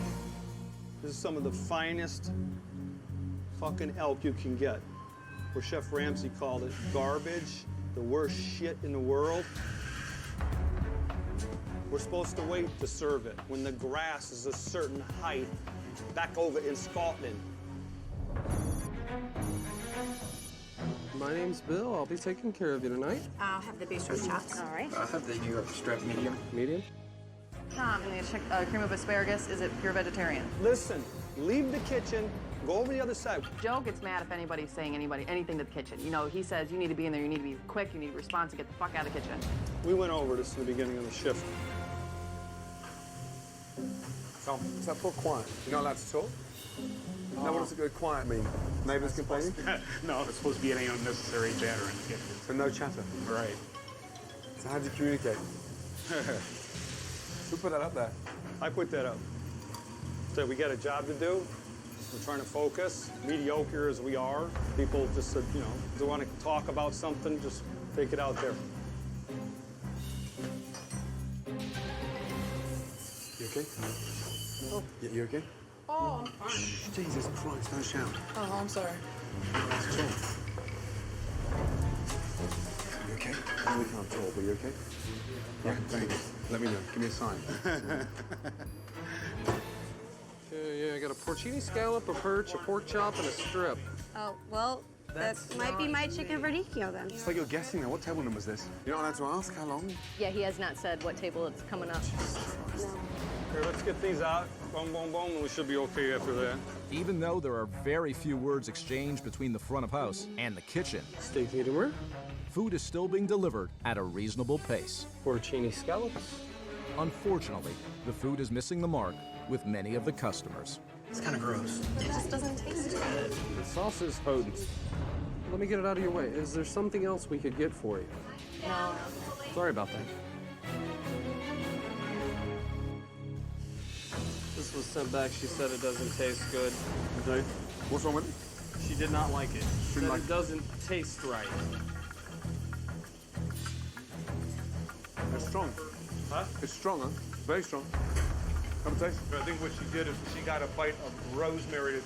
This is some of the finest fucking elk you can get. Where Chef Ramsey called it garbage, the worst shit in the world. We're supposed to wait to serve it when the grass is a certain height back over in Scotland. My name's Bill. I'll be taking care of you tonight. I'll have the Bistro chops. All right. I'll have the New York strip medium. Medium? Tom, I'm gonna check cream of asparagus. Is it pure vegetarian? Listen, leave the kitchen, go over the other side. Joe gets mad if anybody's saying anything to the kitchen. You know, he says you need to be in there, you need to be quick, you need to respond to get the fuck out of the kitchen. We went over this in the beginning of the shift. Tom, is that for quiet? You're not allowed to talk? Now, what does a good quiet mean? Neighbours complaining? No, it's supposed to be any unnecessary chatter in the kitchen. So no chatter? Right. So how do you communicate? Who put that up there? I put that up. So we got a job to do. We're trying to focus. Mediocre as we are, people just, you know, if they want to talk about something, just take it out there. You okay? Oh. You okay? Oh, I'm fine. Jesus Christ, don't shout. Oh, I'm sorry. That's all. You okay? I know we can't talk, but you okay? Yeah, thanks. Let me know. Give me a sign. Yeah, I got a porcini scallop, a perch, a pork chop, and a strip. Oh, well, that might be my chicken verdicchio then. It's like you're guessing now. What table number is this? You're not allowed to ask how long? Yeah, he has not said what table it's coming up. Here, let's get these out. Boom, boom, boom, and we should be okay after that. Even though there are very few words exchanged between the front of house and the kitchen, Steak medium rare. food is still being delivered at a reasonable pace. Porcini scallops. Unfortunately, the food is missing the mark with many of the customers. It's kind of gross. It just doesn't taste good. The sauce is potent. Let me get it out of your way. Is there something else we could get for you? No. Sorry about that. This was sent back. She said it doesn't taste good. Okay. What's wrong with it? She did not like it. She said like it doesn't taste right. It's strong. Huh? It's strong, huh? Very strong. Have a taste. I think what she did is she got a bite of rosemary.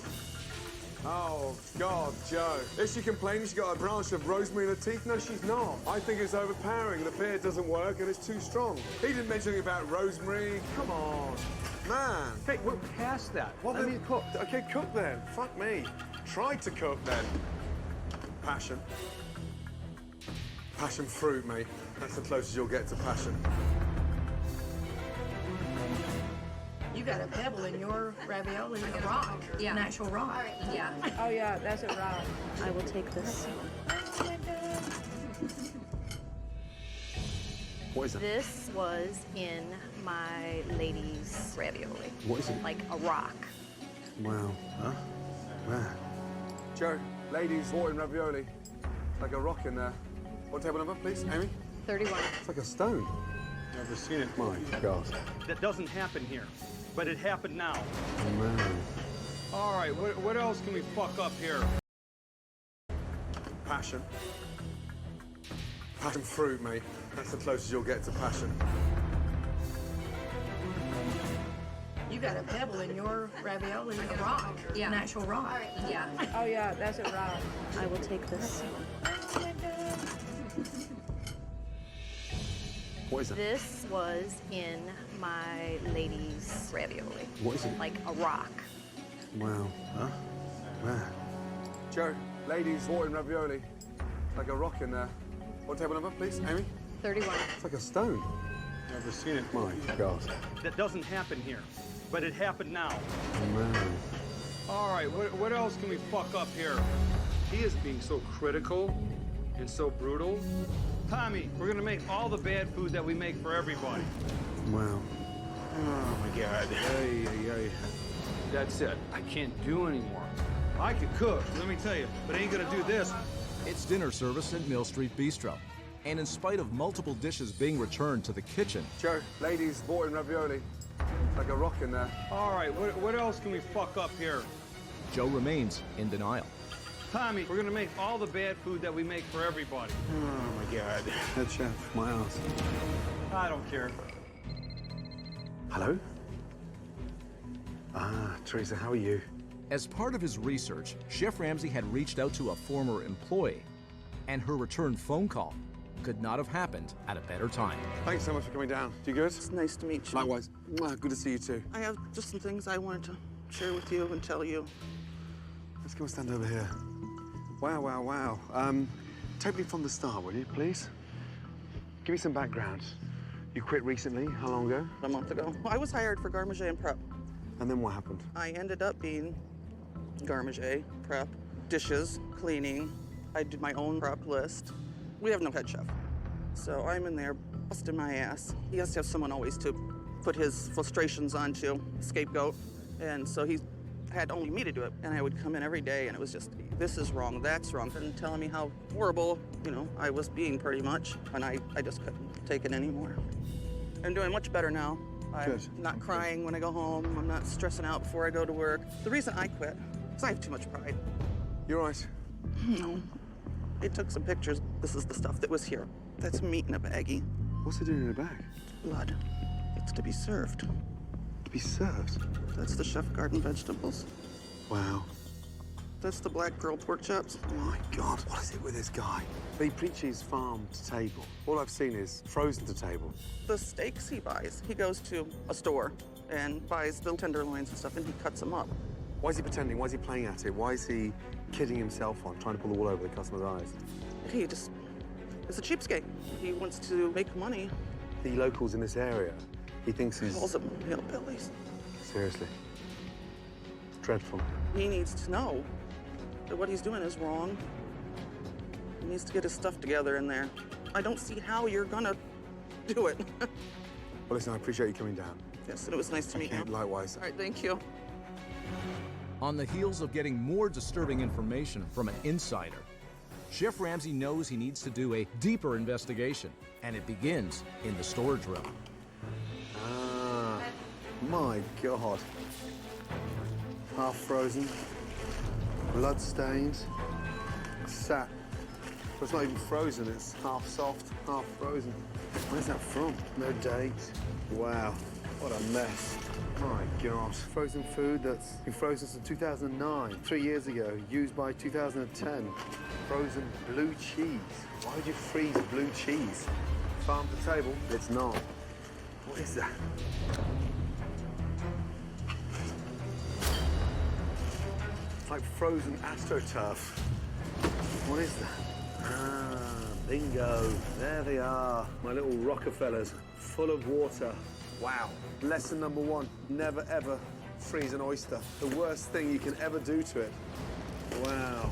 Oh, God, Joe. Is she complaining she got a branch of rosemary in her teeth? No, she's not. I think it's overpowering. The pear doesn't work and it's too strong. He didn't mention anything about rosemary. Come on. Man. Hey, we're past that. Well, then cook. Okay, cook then. Fuck me. Try to cook then. Passion. Passion fruit, mate. That's the closest you'll get to passion. You got a pebble in your ravioli, a rock. Yeah. An actual rock. Yeah. Oh, yeah, that's a rock. I will take this. What is it? This was in my lady's ravioli. What is it? Like a rock. Wow. Huh? Man. Joe, ladies, water and ravioli. Like a rock in there. What table number, please, Amy? 31. It's like a stone. Never seen it. My God. That doesn't happen here, but it happened now. Man. All right, what else can we fuck up here? Passion. Passion fruit, mate. That's the closest you'll get to passion. You got a pebble in your ravioli, a rock. Yeah. An actual rock. Yeah. Oh, yeah, that's a rock. I will take this. What is it? This was in my lady's ravioli. What is it? Like a rock. Wow. Huh? Man. Joe, ladies, water and ravioli. Like a rock in there. What table number, please, Amy? 31. It's like a stone. Never seen it. My God. That doesn't happen here, but it happened now. Man. All right, what else can we fuck up here? He is being so critical and so brutal. Tommy, we're gonna make all the bad food that we make for everybody. Wow. Oh my God. Hey. That's it. I can't do anymore. I could cook, let me tell you, but I ain't gonna do this. It's dinner service at Mill Street Bistro. And in spite of multiple dishes being returned to the kitchen, Joe, ladies, water and ravioli. Like a rock in there. All right, what else can we fuck up here? Joe remains in denial. Tommy, we're gonna make all the bad food that we make for everybody. Oh my God. Head chef, my ass. I don't care. Hello? Ah, Teresa, how are you? As part of his research, Chef Ramsey had reached out to a former employee, and her return phone call could not have happened at a better time. Thanks so much for coming down. You good? It's nice to meet you. Likewise. Mwah, good to see you too. I have just some things I wanted to share with you and tell you. Let's go and stand over here. Wow, wow, wow. Take me from the start, will you, please? Give me some background. You quit recently. How long ago? A month ago. I was hired for garde manger and prep. And then what happened? I ended up being garde manger, prep, dishes, cleaning. I did my own prep list. We have no head chef. So I'm in there busting my ass. He has to have someone always to put his frustrations onto, scapegoat. And so he had only me to do it. And I would come in every day and it was just, this is wrong, that's wrong. And telling me how horrible, I was being pretty much. And I just couldn't take it anymore. I'm doing much better now. I'm not crying when I go home. I'm not stressing out before I go to work. The reason I quit is I have too much pride. You're right. No. They took some pictures. This is the stuff that was here. That's meat in a baggie. What's it doing in a bag? Blood. It's to be served. To be served? That's the chef garden vegetables. Wow. That's the black pearl pork chops. Oh my God, what is it with this guy? He preaches farm to table. All I've seen is frozen to table. The steaks he buys, he goes to a store and buys the tenderloins and stuff, and he cuts them up. Why is he pretending? Why is he playing at it? Why is he kidding himself on, trying to pull the wool over the customer's eyes? He just is a cheapskate. He wants to make money. The locals in this area, he thinks he's... Calls them hillbillies. Seriously. Dreadful. He needs to know that what he's doing is wrong. He needs to get his stuff together in there. I don't see how you're gonna do it. Well, listen, I appreciate you coming down. Yes, and it was nice to meet you. Likewise. All right, thank you. On the heels of getting more disturbing information from an insider, Chef Ramsey knows he needs to do a deeper investigation, and it begins in the storage room. Ah, my God. Half frozen, blood stains, sat. But it's not even frozen, it's half soft, half frozen. Where's that from? No date. Wow, what a mess. My God. Frozen food that's been frozen since 2009, 3 years ago, used by 2010. Frozen blue cheese. Why would you freeze blue cheese? Farm to table? It's not. What is that? It's like frozen AstroTurf. What is that? Ah, bingo. There they are. My little Rockefellers, full of water. Wow. Lesson number one, never ever freeze an oyster. The worst thing you can ever do to it. Wow.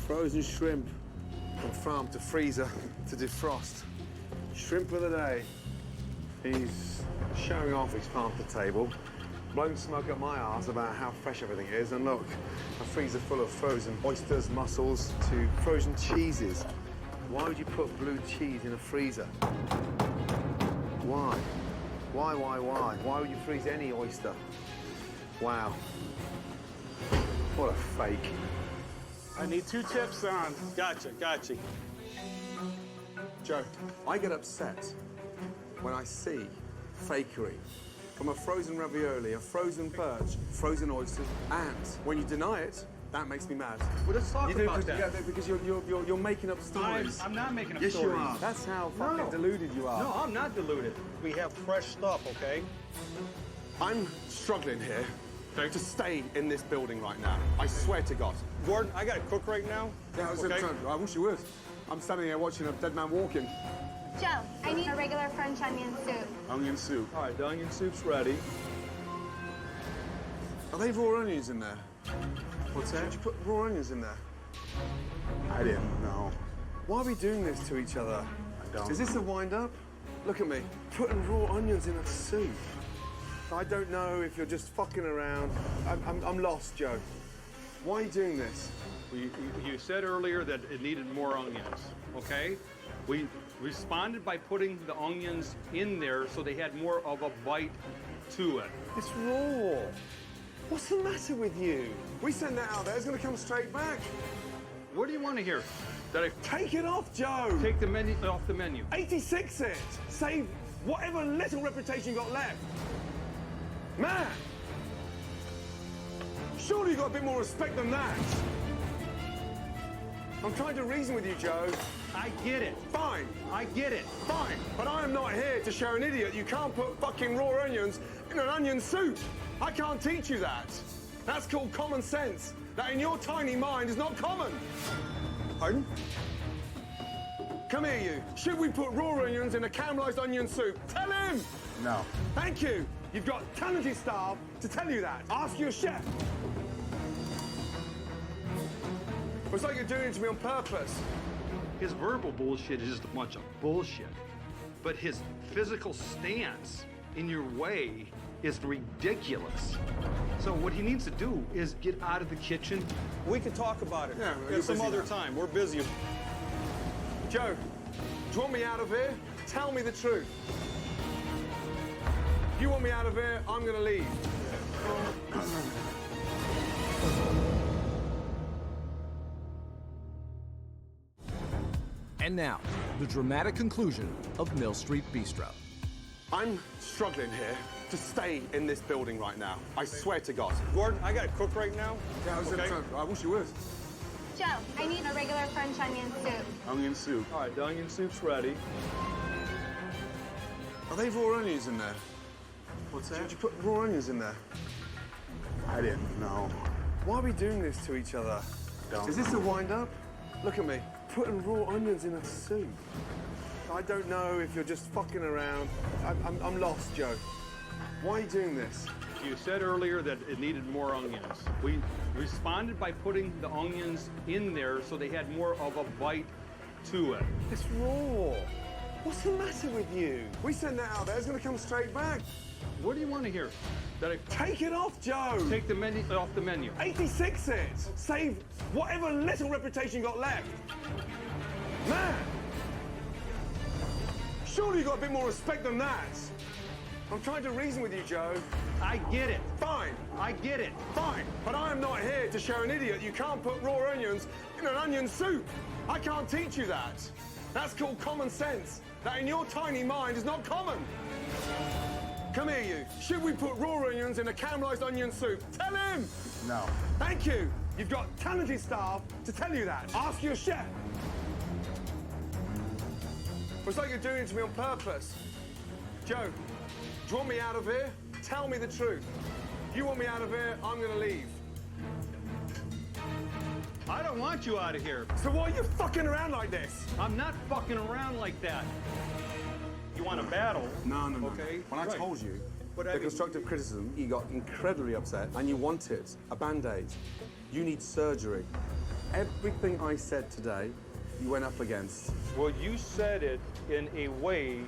Frozen shrimp from farm to freezer to defrost. Shrimp of the day. He's showing off his farm to table, blowing smoke up my arse about how fresh everything is. And look, a freezer full of frozen oysters, mussels, to frozen cheeses. Why would you put blue cheese in a freezer? Why? Why? Why would you freeze any oyster? Wow. What a fake. I need 2 tips on. Gotcha. Joe, I get upset when I see fakery. From a frozen ravioli, a frozen perch, frozen oysters, and when you deny it, that makes me mad. Well, let's talk about that. Yeah, because you're making up stories. I'm not making up yes, stories. Yes, you are. That's how fucking deluded you are. No, I'm not deluded. We have fresh stuff, okay? I'm struggling here to stay in this building right now. I swear to God. Gordon, I got to cook right now. Yeah, I wish you would. I'm standing here watching a dead man walking. Joe, I need a regular French onion soup. Onion soup. All right, the onion soup's ready. Are they raw onions in there? What's that? Did you put raw onions in there? I didn't know. Why are we doing this to each other? I don't. Is this a wind-up? Look at me, putting raw onions in a soup. I don't know if you're just fucking around. I'm lost, Joe. Why are you doing this? You said earlier that it needed more onions, okay? We responded by putting the onions in there so they had more of a bite to it. It's raw. What's the matter with you? We send that out there, it's gonna come straight back. What do you want to hear? That I Take it off, Joe. take the menu off the menu? 86 it. Save whatever little reputation you got left. Man! Surely you got a bit more respect than that. I'm trying to reason with you, Joe. I get it. Fine. I get it. Fine. But I am not here to show an idiot you can't put fucking raw onions in an onion soup. I can't teach you that. That's called common sense. That in your tiny mind is not common. Pardon? Come here, you. Should we put raw onions in a caramelized onion soup? Tell him! No. Thank you. You've got talented staff to tell you that. Ask your chef. It's like you're doing it to me on purpose. His verbal bullshit is just a bunch of bullshit. But his physical stance in your way is ridiculous. So what he needs to do is get out of the kitchen. We can talk about it Yeah, you're at some busy other now. time. We're busy. Joe, do you want me out of here? Tell me the truth. If you want me out of here, I'm gonna leave. And now, the dramatic conclusion of Mill Street Bistro. I'm struggling here to stay in this building right now. I swear to God. Gordon, I got to cook right now. Yeah, I wish you would. Joe, I need a regular French onion soup. Onion soup. All right, the onion soup's ready. Are they raw onions in there? What's that? Did you put raw onions in there? I didn't know. Why are we doing this to each other? Is this a wind-up? Look at me, putting raw onions in a soup. I don't know if you're just fucking around. I'm lost, Joe. Why are you doing this? You said earlier that it needed more onions. We responded by putting the onions in there so they had more of a bite to it. It's raw. What's the matter with you? We send that out there, it's gonna come straight back. What do you want to hear? That I Take it off, Joe. take the menu off the menu? 86 it. Save whatever little reputation you got left. Man! Surely you got a bit more respect than that. I'm trying to reason with you, Joe. I get it. Fine. I get it. Fine. But I am not here to show an idiot you can't put raw onions in an onion soup. I can't teach you that. That's called common sense. That in your tiny mind is not common. Come here, you. Should we put raw onions in a caramelized onion soup? Tell him! No. Thank you. You've got talented staff to tell you that. Ask your chef. It's like you're doing it to me on purpose. Joe, do you want me out of here? Tell me the truth. If you want me out of here, I'm gonna leave. I don't want you out of here. So why are you fucking around like this? I'm not fucking around like that. You want to battle? No. Okay. When I Right. told you But I the mean- constructive criticism, you got incredibly upset and you wanted a Band-Aid. You need surgery. Everything I said today, you went up against. Well, you said it in a way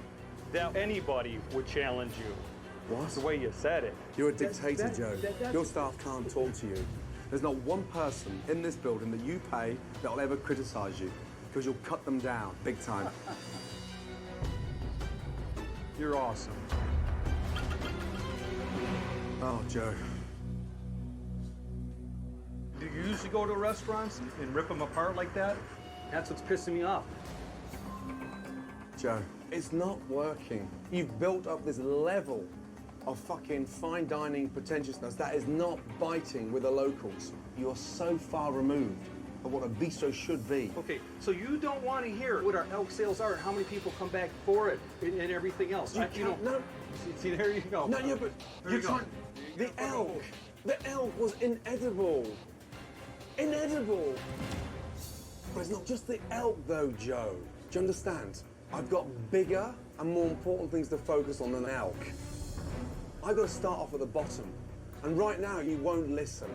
that anybody would challenge you. What? The way you said it. You're a dictator, Joe. Your staff can't talk to you. There's not one person in this building that you pay that will ever criticize you, because you'll cut them down big time. You're awesome. Oh, Joe. Do you usually go to restaurants and rip them apart like that? That's what's pissing me off. Joe, it's not working. You've built up this level of fucking fine dining pretentiousness that is not biting with the locals. You're so far removed of what a bistro should be. Okay, so you don't want to hear what our elk sales are and how many people come back for it and everything else. You can't, no. See, there you go. No, yeah, but you're trying. The elk was inedible. Inedible. But it's not just the elk, though, Joe. Do you understand? I've got bigger and more important things to focus on than elk. I've got to start off at the bottom. And right now, you won't listen.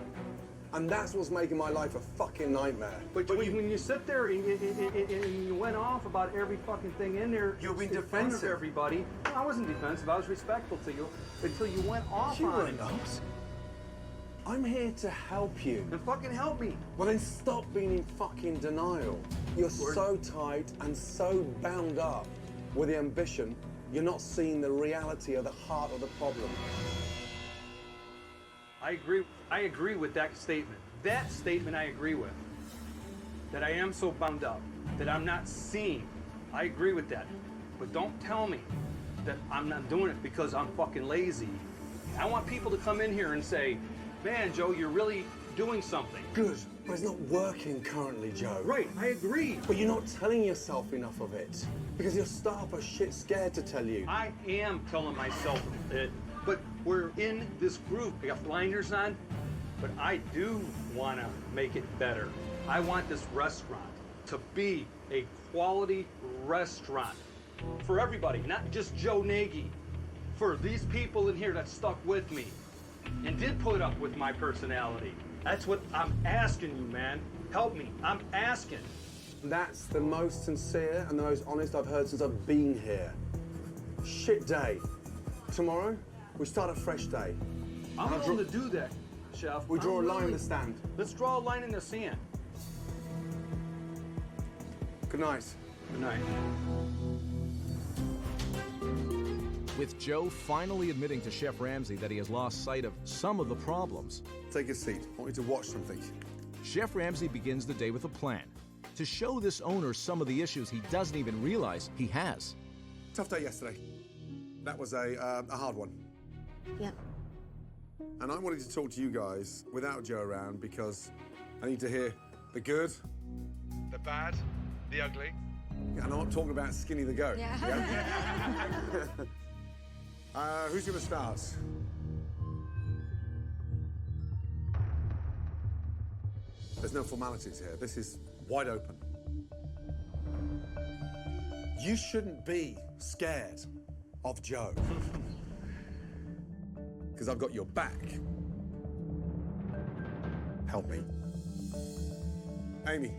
And that's what's making my life a fucking nightmare. But when you sit there and you went off about every fucking thing in there, you've been in front of defensive. everybody. No, I wasn't defensive. I was respectful to you until you went off You on were it. not. I'm here to help you. Then fucking help me. Well, then stop being in fucking denial. You're so tight and so bound up with the ambition You're not seeing the reality of the heart of the problem. I agree with that statement. That statement I agree with. That I am so bummed up, that I'm not seeing. I agree with that. But don't tell me that I'm not doing it because I'm fucking lazy. I want people to come in here and say, man, Joe, you're really doing something. Good, but it's not working currently, Joe. Right, I agree. But you're not telling yourself enough of it. Because your staff are shit scared to tell you. I am telling myself it, but we're in this group. I got blinders on, but I do want to make it better. I want this restaurant to be a quality restaurant for everybody, not just Joe Nagy. For these people in here that stuck with me and did put up with my personality. That's what I'm asking you, man. Help me. I'm asking. That's the most sincere and the most honest I've heard since I've been here. Shit day. Tomorrow, we start a fresh day. I'm willing to do that, Chef. We draw a line in the stand. Let's draw a line in the sand. Good night. Good night. With Joe finally admitting to Chef Ramsey that he has lost sight of some of the problems. Take a seat. I want you to watch something. Chef Ramsey begins the day with a plan to show this owner some of the issues he doesn't even realize he has. Tough day yesterday. That was a hard one. Yep. And I wanted to talk to you guys without Joe around because I need to hear the good, the bad, the ugly. And I'm not talking about Skinny the goat. Yeah. Who's going to start? There's no formalities here. This is wide open. You shouldn't be scared of Joe. Because I've got your back. Help me. Amy.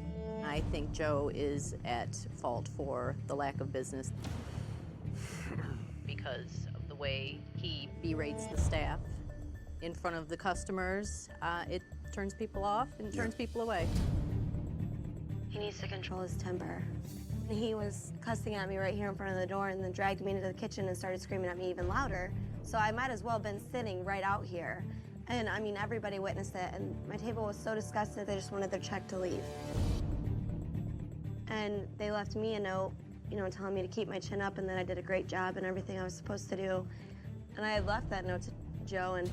I think Joe is at fault for the lack of business because of the way he berates the staff in front of the customers. It turns people off and turns people away. He needs to control his temper. He was cussing at me right here in front of the door and then dragged me into the kitchen and started screaming at me even louder. So I might as well have been sitting right out here. And I mean, everybody witnessed it, and my table was so disgusted they just wanted their check to leave. And they left me a note, you know, telling me to keep my chin up and that I did a great job and everything I was supposed to do. And I had left that note to Joe, and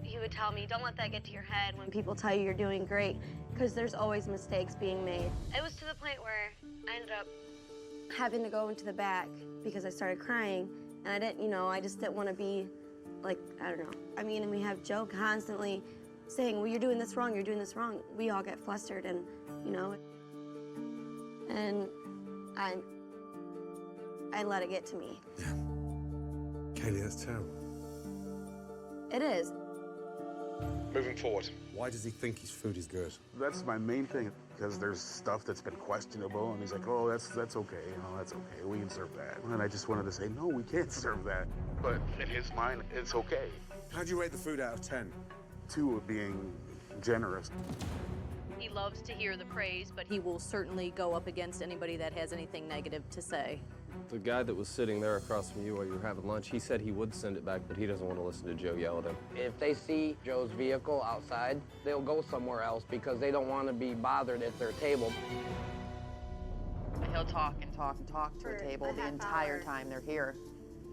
he would tell me, don't let that get to your head when people tell you you're doing great, because there's always mistakes being made. It was to the point where I ended up having to go into the back because I started crying, and I didn't, you know, I just didn't want to be like, I don't know. I mean, and we have Joe constantly saying, well, you're doing this wrong, you're doing this wrong. We all get flustered and, you know, and I let it get to me. Yeah. Kaylee, that's terrible. It is. Moving forward, why does he think his food is good? That's my main thing, because there's stuff that's been questionable, and he's like, oh, that's okay, you know, that's okay, we can serve that. And I just wanted to say, no, we can't serve that. But in his mind, it's okay. How'd you rate the food out of 10? 2 of being generous. He loves to hear the praise, but he will certainly go up against anybody that has anything negative to say. The guy that was sitting there across from you while you were having lunch, he said he would send it back, but he doesn't want to listen to Joe yell at him. If they see Joe's vehicle outside, they'll go somewhere else because they don't want to be bothered at their table. He'll talk and talk and talk to the table the entire time they're here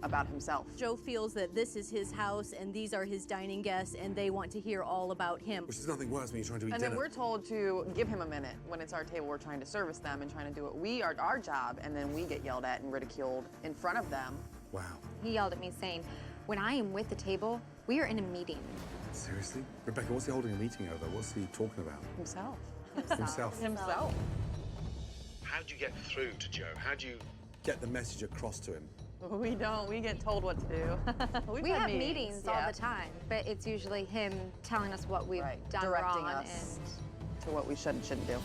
about himself. Joe feels that this is his house and these are his dining guests and they want to hear all about him. Which is nothing worse when you're trying to eat And dinner. then we're told to give him a minute. When it's our table, we're trying to service them and trying to do our job, and then we get yelled at and ridiculed in front of them. Wow. He yelled at me saying, when I am with the table, we are in a meeting. Seriously? Rebecca, what's he holding a meeting over? What's he talking about? Himself. Himself. How'd you get through to Joe? How'd you get the message across to him? We don't. We get told what to do. We have meetings all the time, but it's usually him telling us what we've done directing wrong us to what we should and shouldn't do.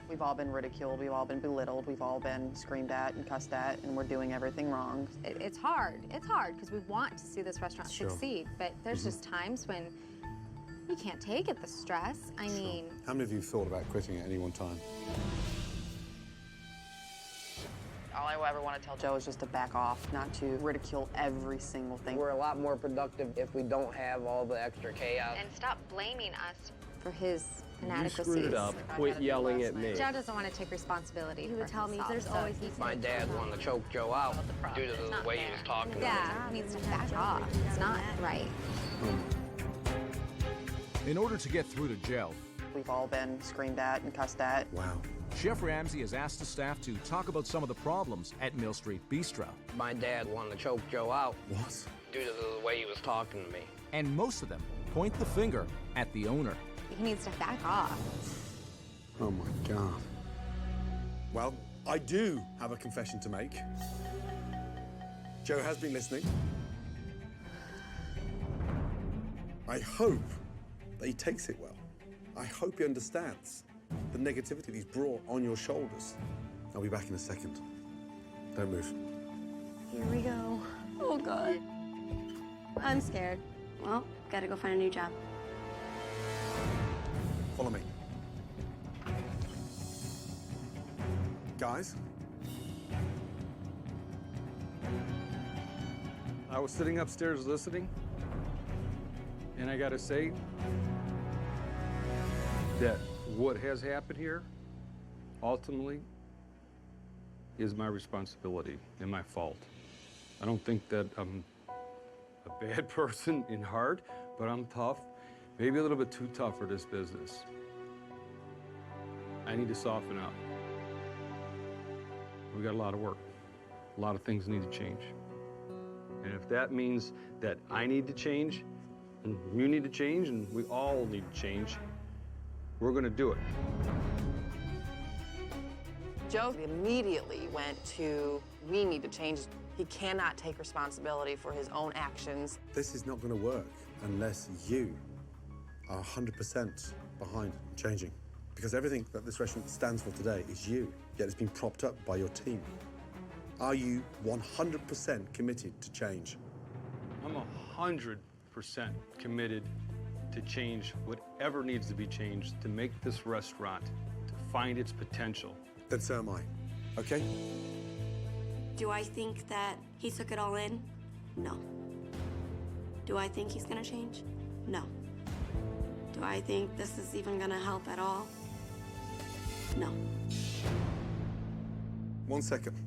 We've all been ridiculed, we've all been belittled, we've all been screamed at and cussed at, and we're doing everything wrong. It's hard. It's hard because we want to see this restaurant Sure. succeed, but there's just times when you can't take it, the stress. I mean, How many of you thought about quitting at any one time? All I ever want to tell Joe is just to back off, not to ridicule every single thing. We're a lot more productive if we don't have all the extra chaos. And stop blaming us for his You inadequacies. screwed it up. Quit yelling at me. Joe doesn't want to take responsibility. He would for tell me himself, there's so always he's My dad wanted to choke Joe out due to the way he was talking to me. Dad needs to back off. It's not right. In order to get through to Joe, We've all been screamed at and cussed at. Wow. Chef Ramsey has asked the staff to talk about some of the problems at Mill Street Bistro. My dad wanted to choke Joe out What? due to the way he was talking to me. And most of them point the finger at the owner. He needs to back off. Oh my God. Well, I do have a confession to make. Joe has been listening. I hope that he takes it well. I hope he understands the negativity he's brought on your shoulders. I'll be back in a second. Don't move. Here we go. Oh, God. I'm scared. Well, gotta go find a new job. Follow me. Guys, I was sitting upstairs listening, and I gotta say that what has happened here ultimately is my responsibility and my fault. I don't think that I'm a bad person in heart, but I'm tough, maybe a little bit too tough for this business. I need to soften up. We got a lot of work. A lot of things need to change. And if that means that I need to change, and you need to change, and we all need to change, we're gonna do it. Joe immediately went to, we need to change. He cannot take responsibility for his own actions. this is not going to work unless you are 100% behind changing. Because everything that this restaurant stands for today is you, yet it's been propped up by your team. Are you 100% committed to change? I'm 100% committed to change whatever needs to be changed to make this restaurant, to find its potential. Then so am I, okay? Do I think that he took it all in? No. Do I think he's gonna change? No. Do I think this is even gonna help at all? No. 1 second.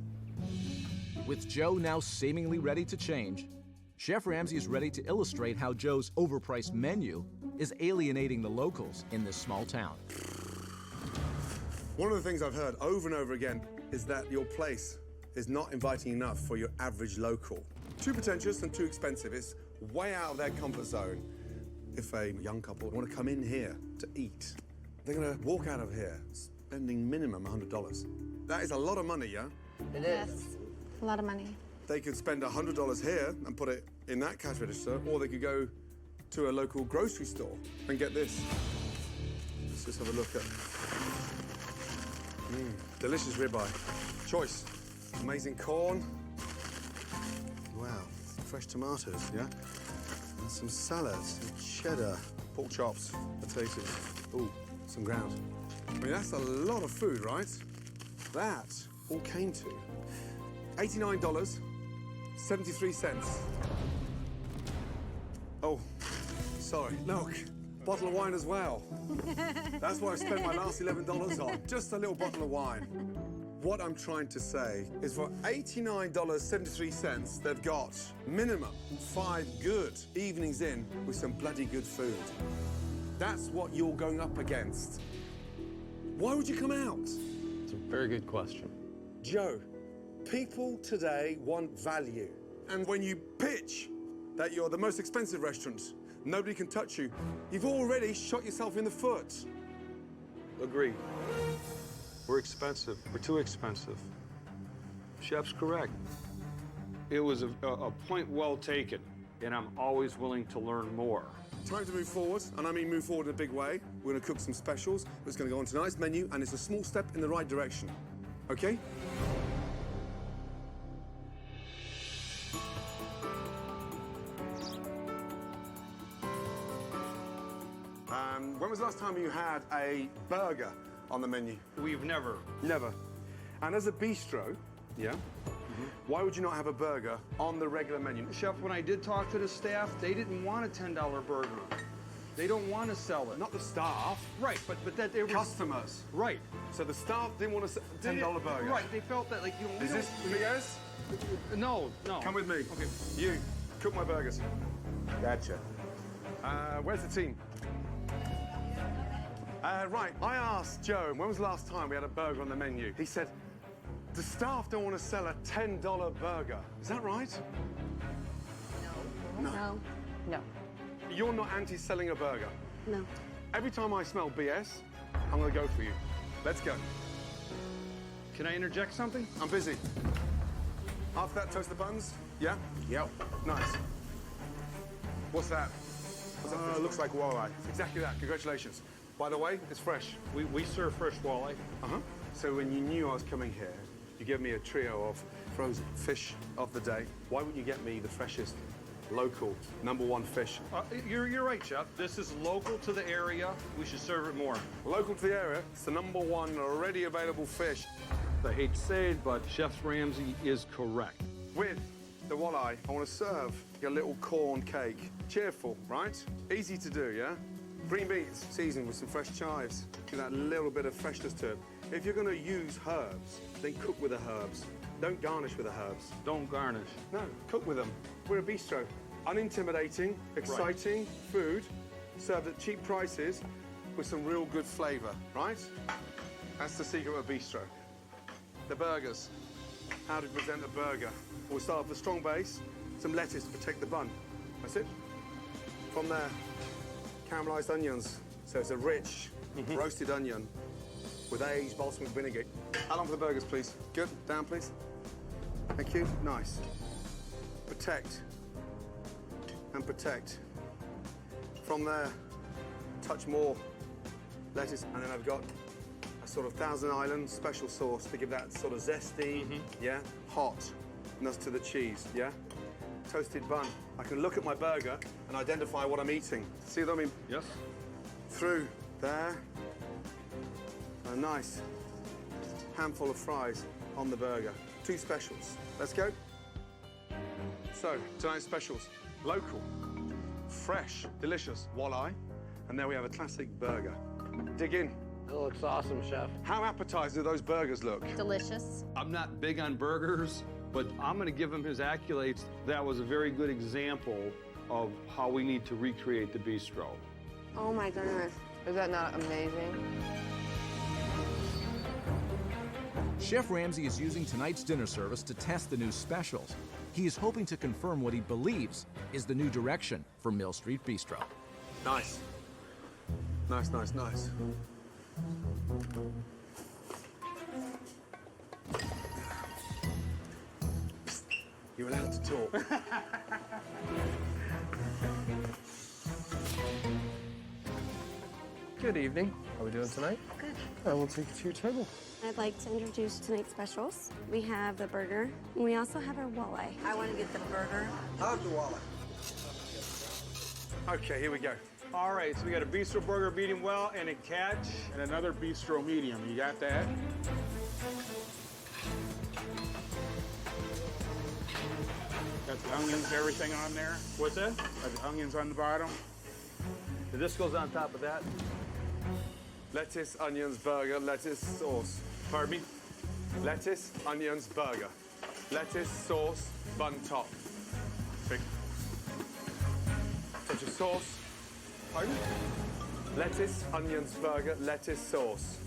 With Joe now seemingly ready to change, Chef Ramsey is ready to illustrate how Joe's overpriced menu is alienating the locals in this small town. One of the things I've heard over and over again is that your place is not inviting enough for your average local. Too pretentious and too expensive. It's way out of their comfort zone. If a young couple want to come in here to eat, they're going to walk out of here spending minimum $100. That is a lot of money, yeah? It Yes. is. A lot of money. They could spend $100 here and put it in that cash register, or they could go to a local grocery store and get this. Let's just have a look at. Delicious ribeye. Choice. Amazing corn. Wow. Fresh tomatoes, yeah? And some salads, some cheddar, pork chops, potatoes. Ooh, some ground. I mean, that's a lot of food, right? That all came to $89.73. Oh, sorry. Look, bottle of wine as well. That's what I spent my last $11 on. Just a little bottle of wine. What I'm trying to say is for $89.73, they've got minimum 5 good evenings in with some bloody good food. That's what you're going up against. Why would you come out? It's a very good question. Joe, people today want value. And when you pitch that you're the most expensive restaurant, nobody can touch you, you've already shot yourself in the foot. Agree. We're expensive. We're too expensive. Chef's correct. It was a point well taken, and I'm always willing to learn more. Time to move forward, and I mean move forward in a big way. We're gonna cook some specials. It's gonna go on tonight's menu, and it's a small step in the right direction. Okay? When was the last time you had a burger on the menu? We've never. Never. And as a bistro, Yeah? Why would you not have a burger on the regular menu? Chef, when I did talk to the staff, they didn't want a $10 burger. They don't want to sell it. Not the staff. Right, but that they were... Customers. Right. So the staff didn't want a $10 burger. Right, they felt that, like, you know... Is this BS? No. Come with me. Okay. You, cook my burgers. Gotcha. Where's the team? Right, I asked Joe, when was the last time we had a burger on the menu? He said, the staff don't want to sell a $10 burger. Is that right? No. No. You're not anti-selling a burger? No. Every time I smell BS, I'm going to go for you. Let's go. Can I interject something? I'm busy. After that, toast the buns? Yeah? Yep. Nice. What's that? Looks like walleye. It's exactly that. Congratulations. By the way, it's fresh. We serve fresh walleye. So when you knew I was coming here, you gave me a trio of frozen fish of the day. Why wouldn't you get me the freshest, local, #1 fish? You're right, Chef. This is local to the area. We should serve it more. Local to the area, it's the #1 already available fish. I hate to say it, but Chef Ramsey is correct. With the walleye, I want to serve your little corn cake. Cheerful, right? Easy to do, yeah? Green beans, seasoned with some fresh chives. Give that little bit of freshness to it. If you're going to use herbs, then cook with the herbs. Don't garnish with the herbs. Don't garnish. No, cook with them. We're a bistro. Unintimidating, exciting food served at cheap prices with some real good flavor, right? That's the secret of a bistro. The burgers. How to present a burger. We'll start with a strong base, some lettuce to protect the bun. That's it. From there, caramelized onions. So it's a rich, roasted onion with aged balsamic vinegar. How long for the burgers, please? Good. Down, please. Thank you. Nice. Protect. And protect. From there, touch more lettuce. And then I've got a sort of Thousand Island special sauce to give that sort of zesty, yeah, hotness to the cheese, yeah? Toasted bun. I can look at my burger and identify what I'm eating. See what I mean? Yes. Through there. A nice handful of fries on the burger. 2 specials. Let's go. So, tonight's specials. Local, fresh, delicious walleye. And then we have a classic burger. Dig in. It looks awesome, Chef. How appetizing do those burgers look? Delicious. I'm not big on burgers, but I'm going to give him his accolades. That was a very good example of how we need to recreate the bistro. Oh my goodness. Is that not amazing? Chef Ramsey is using tonight's dinner service to test the new specials. He is hoping to confirm what he believes is the new direction for Mill Street Bistro. Nice. Nice, nice, nice. You're allowed to talk. Good evening. How are we doing tonight? Good. I will take you to your table. I'd like to introduce tonight's specials. We have the burger, and we also have our walleye. I want to get the burger. I'll have the walleye. Okay, here we go. All right, so we got a bistro burger medium well and a catch. And another bistro medium. You got that? Got the onions, everything on there? What's that? Got the onions on the bottom? This goes on top of that. Lettuce, onions, burger, lettuce, sauce. Pardon me? Lettuce, onions, burger. Lettuce, sauce, bun top. Okay. Touch of sauce. Pardon? Lettuce, onions, burger, lettuce, sauce.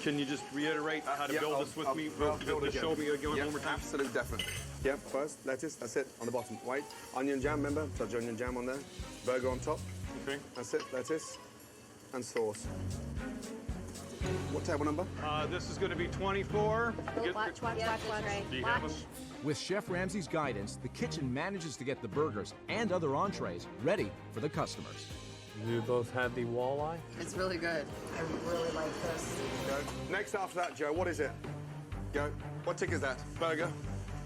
Can you just reiterate how to build this with me? I'll build to again. show me again Yep, one more time? absolute, definitely. Yep, first, lettuce, that's it, on the bottom. Wait, onion jam, remember? Touch onion jam on there. Burger on top. Okay. That's it, lettuce and sauce. What table number? This is going to be 24. Watch. Do you have us? With Chef Ramsey's guidance, the kitchen manages to get the burgers and other entrees ready for the customers. You both had the walleye? It's really good. I really like this. Go. Next after that, Joe, what is it? Go. What tick is that? Burger?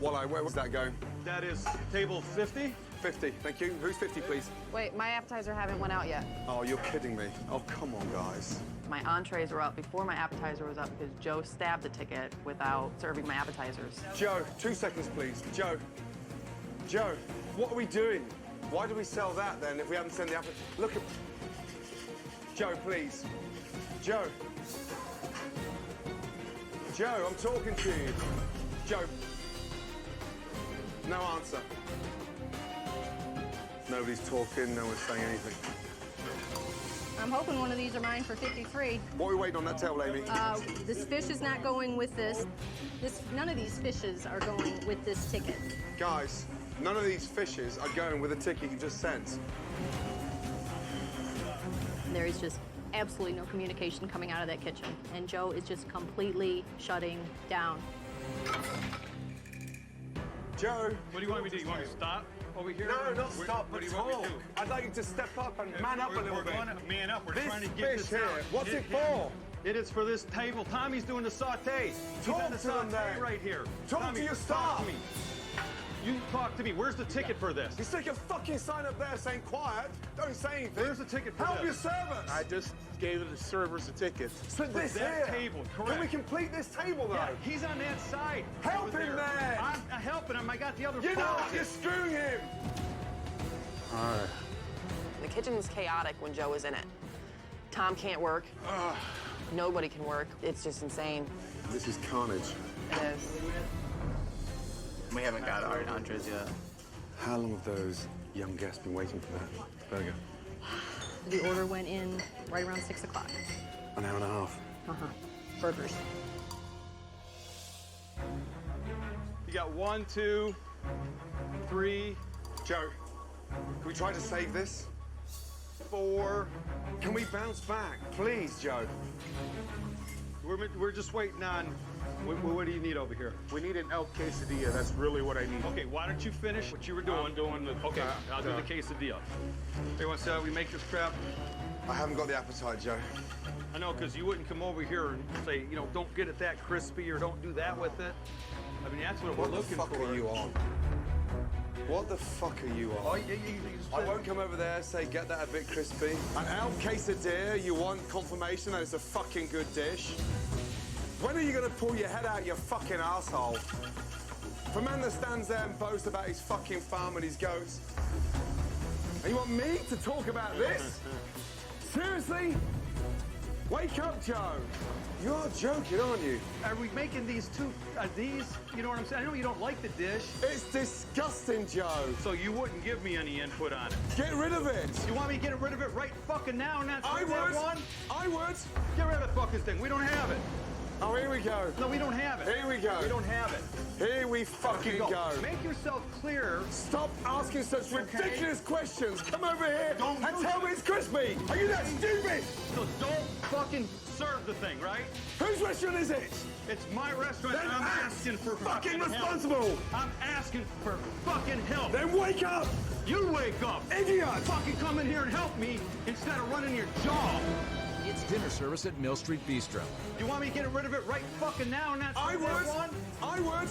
Walleye, where was that going? That is table 50. 50, thank you. Who's 50, please? Wait, my appetizer haven't went out yet. Oh, you're kidding me. Oh, come on, guys. My entrees were up before my appetizer was up because Joe stabbed the ticket without serving my appetizers. Joe, 2 seconds, please. Joe, what are we doing? Why do we sell that then if we haven't sent the appetizer? Look at... Joe, please. Joe, I'm talking to you. Joe. No answer. Nobody's talking, no one's saying anything. I'm hoping one of these are mine for 53. What are we waiting on that table, Amy? This fish is not going with this. None of these fishes are going with this ticket. Guys, none of these fishes are going with the ticket you just sent. There is just absolutely no communication coming out of that kitchen, and Joe is just completely shutting down. Joe! What do you want me to do? You want me to stop over here? No, not stop, but talk. I'd like you to step up and man up a little bit. We're going to man up. We're this trying to get fish this out. here, what's it for? It is for this table. Tommy's doing the saute. Talk to them then. Right here. Talk Tommy, to your talk staff. to me. You talk to me. Where's the ticket for this? You stick a fucking sign up there saying quiet. Don't say anything. Where's the ticket for Help this? your servants. I just gave the servers the ticket. So this that here. table, correct. Can we complete this table though? Yeah, he's on that side. Help over him there. I'm helping him. I got the other You know phone. what? You're screwing him. All right. The kitchen is chaotic when Joe is in it. Tom can't work. Nobody can work. It's just insane. This is carnage. It is. We haven't got our entrees yet. How long have those young guests been waiting for that burger? The order went in right around 6 o'clock. An hour and a half. Burgers. You got 1, 2, 3. Joe, can we try to save this? 4. Can we bounce back? Please, Joe. We're just waiting on. What do you need over here? We need an elk quesadilla. That's really what I need. Okay, why don't you finish what you were doing? I'm doing the... Okay, I'll do the quesadilla. Hey, want to see how we make this crap? I haven't got the appetite, Joe. I know, because you wouldn't come over here and say, you know, don't get it that crispy or don't do that with it. I mean, that's what we're looking for. What the fuck are you on? What the fuck are you on? Oh, you I won't come over there, say, get that a bit crispy. An elk quesadilla, you want confirmation that it's a fucking good dish? When are you gonna pull your head out, you fucking asshole? For a man that stands there and boasts about his fucking farm and his goats. And you want me to talk about this? Seriously? Wake up, Joe. You're joking, aren't you? Are we making these you know what I'm saying? I know you don't like the dish. It's disgusting, Joe. So you wouldn't give me any input on it. Get rid of it. You want me to get rid of it right fucking now and not I say that would. one? I would. Get rid of the fucking thing. We don't have it. Oh, here we go. No, we don't have it. Here we go. We don't have it. Here we fucking go. Make yourself clear. Stop asking such ridiculous questions. Come over here Don't and do tell that. me it's crispy. Are you that stupid? So don't fucking serve the thing, right? Whose restaurant is it? It's my restaurant Then and I'm act asking for fucking help. responsible. I'm asking for fucking help. Then wake up. You wake up. Idiot. Fucking come in here and help me instead of running your jaw. It's dinner service at Mill Street Bistro. You want me to get rid of it right fucking now and not I say that would. one? I would.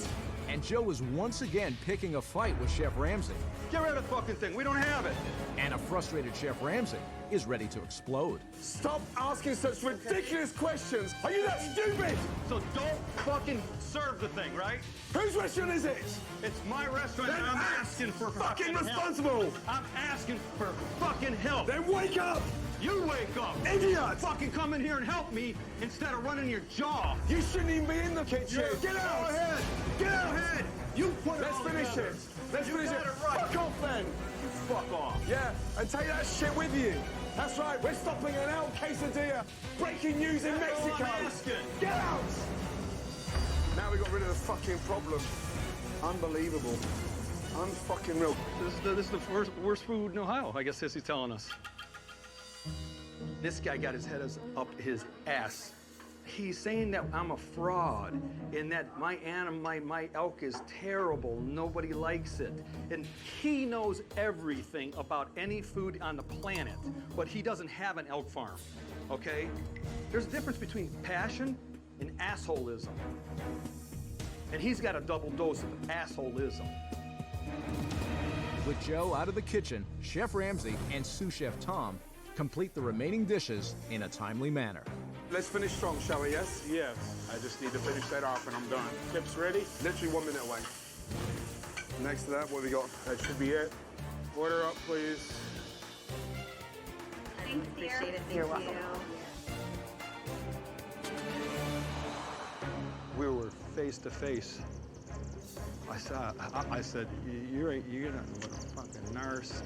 And Joe is once again picking a fight with Chef Ramsey. Get rid of the fucking thing. We don't have it. And a frustrated Chef Ramsey is ready to explode. Stop asking such ridiculous questions. Are you that stupid? So don't fucking serve the thing, right? Whose restaurant is it? It's my restaurant Then and I'm act asking for fucking help. responsible. I'm asking for fucking help. Then wake up. You wake up. Idiot. Fucking come in here and help me instead of running your jaw. You shouldn't even be in the kitchen. Get out. Go ahead. Get out. Go ahead. You put it Let's all finish together. it. Let's You finish got it. it right. Fuck off then. Fuck off. Yeah, and take that shit with you. That's right, we're stopping an El Quesadilla. Breaking news in That's all Mexico. I'm asking. Get out! Now we got rid of the fucking problem. Unbelievable. Unfucking real. This is the worst food in Ohio, I guess, as he's telling us. This guy got his head up his ass. He's saying that I'm a fraud and that my elk is terrible. Nobody likes it. And he knows everything about any food on the planet, but he doesn't have an elk farm, okay? There's a difference between passion and assholism. And he's got a double dose of assholism. With Joe out of the kitchen, Chef Ramsey and sous chef Tom complete the remaining dishes in a timely manner. Let's finish strong, shall we, yes? Yes. I just need to finish that off and I'm done. Chips ready? Literally 1 minute away. Next to that, what have we got? That should be it. Order up, please. Thanks, dear. Appreciate it. You're welcome. We were face to face. I said, you're not a fucking nurse.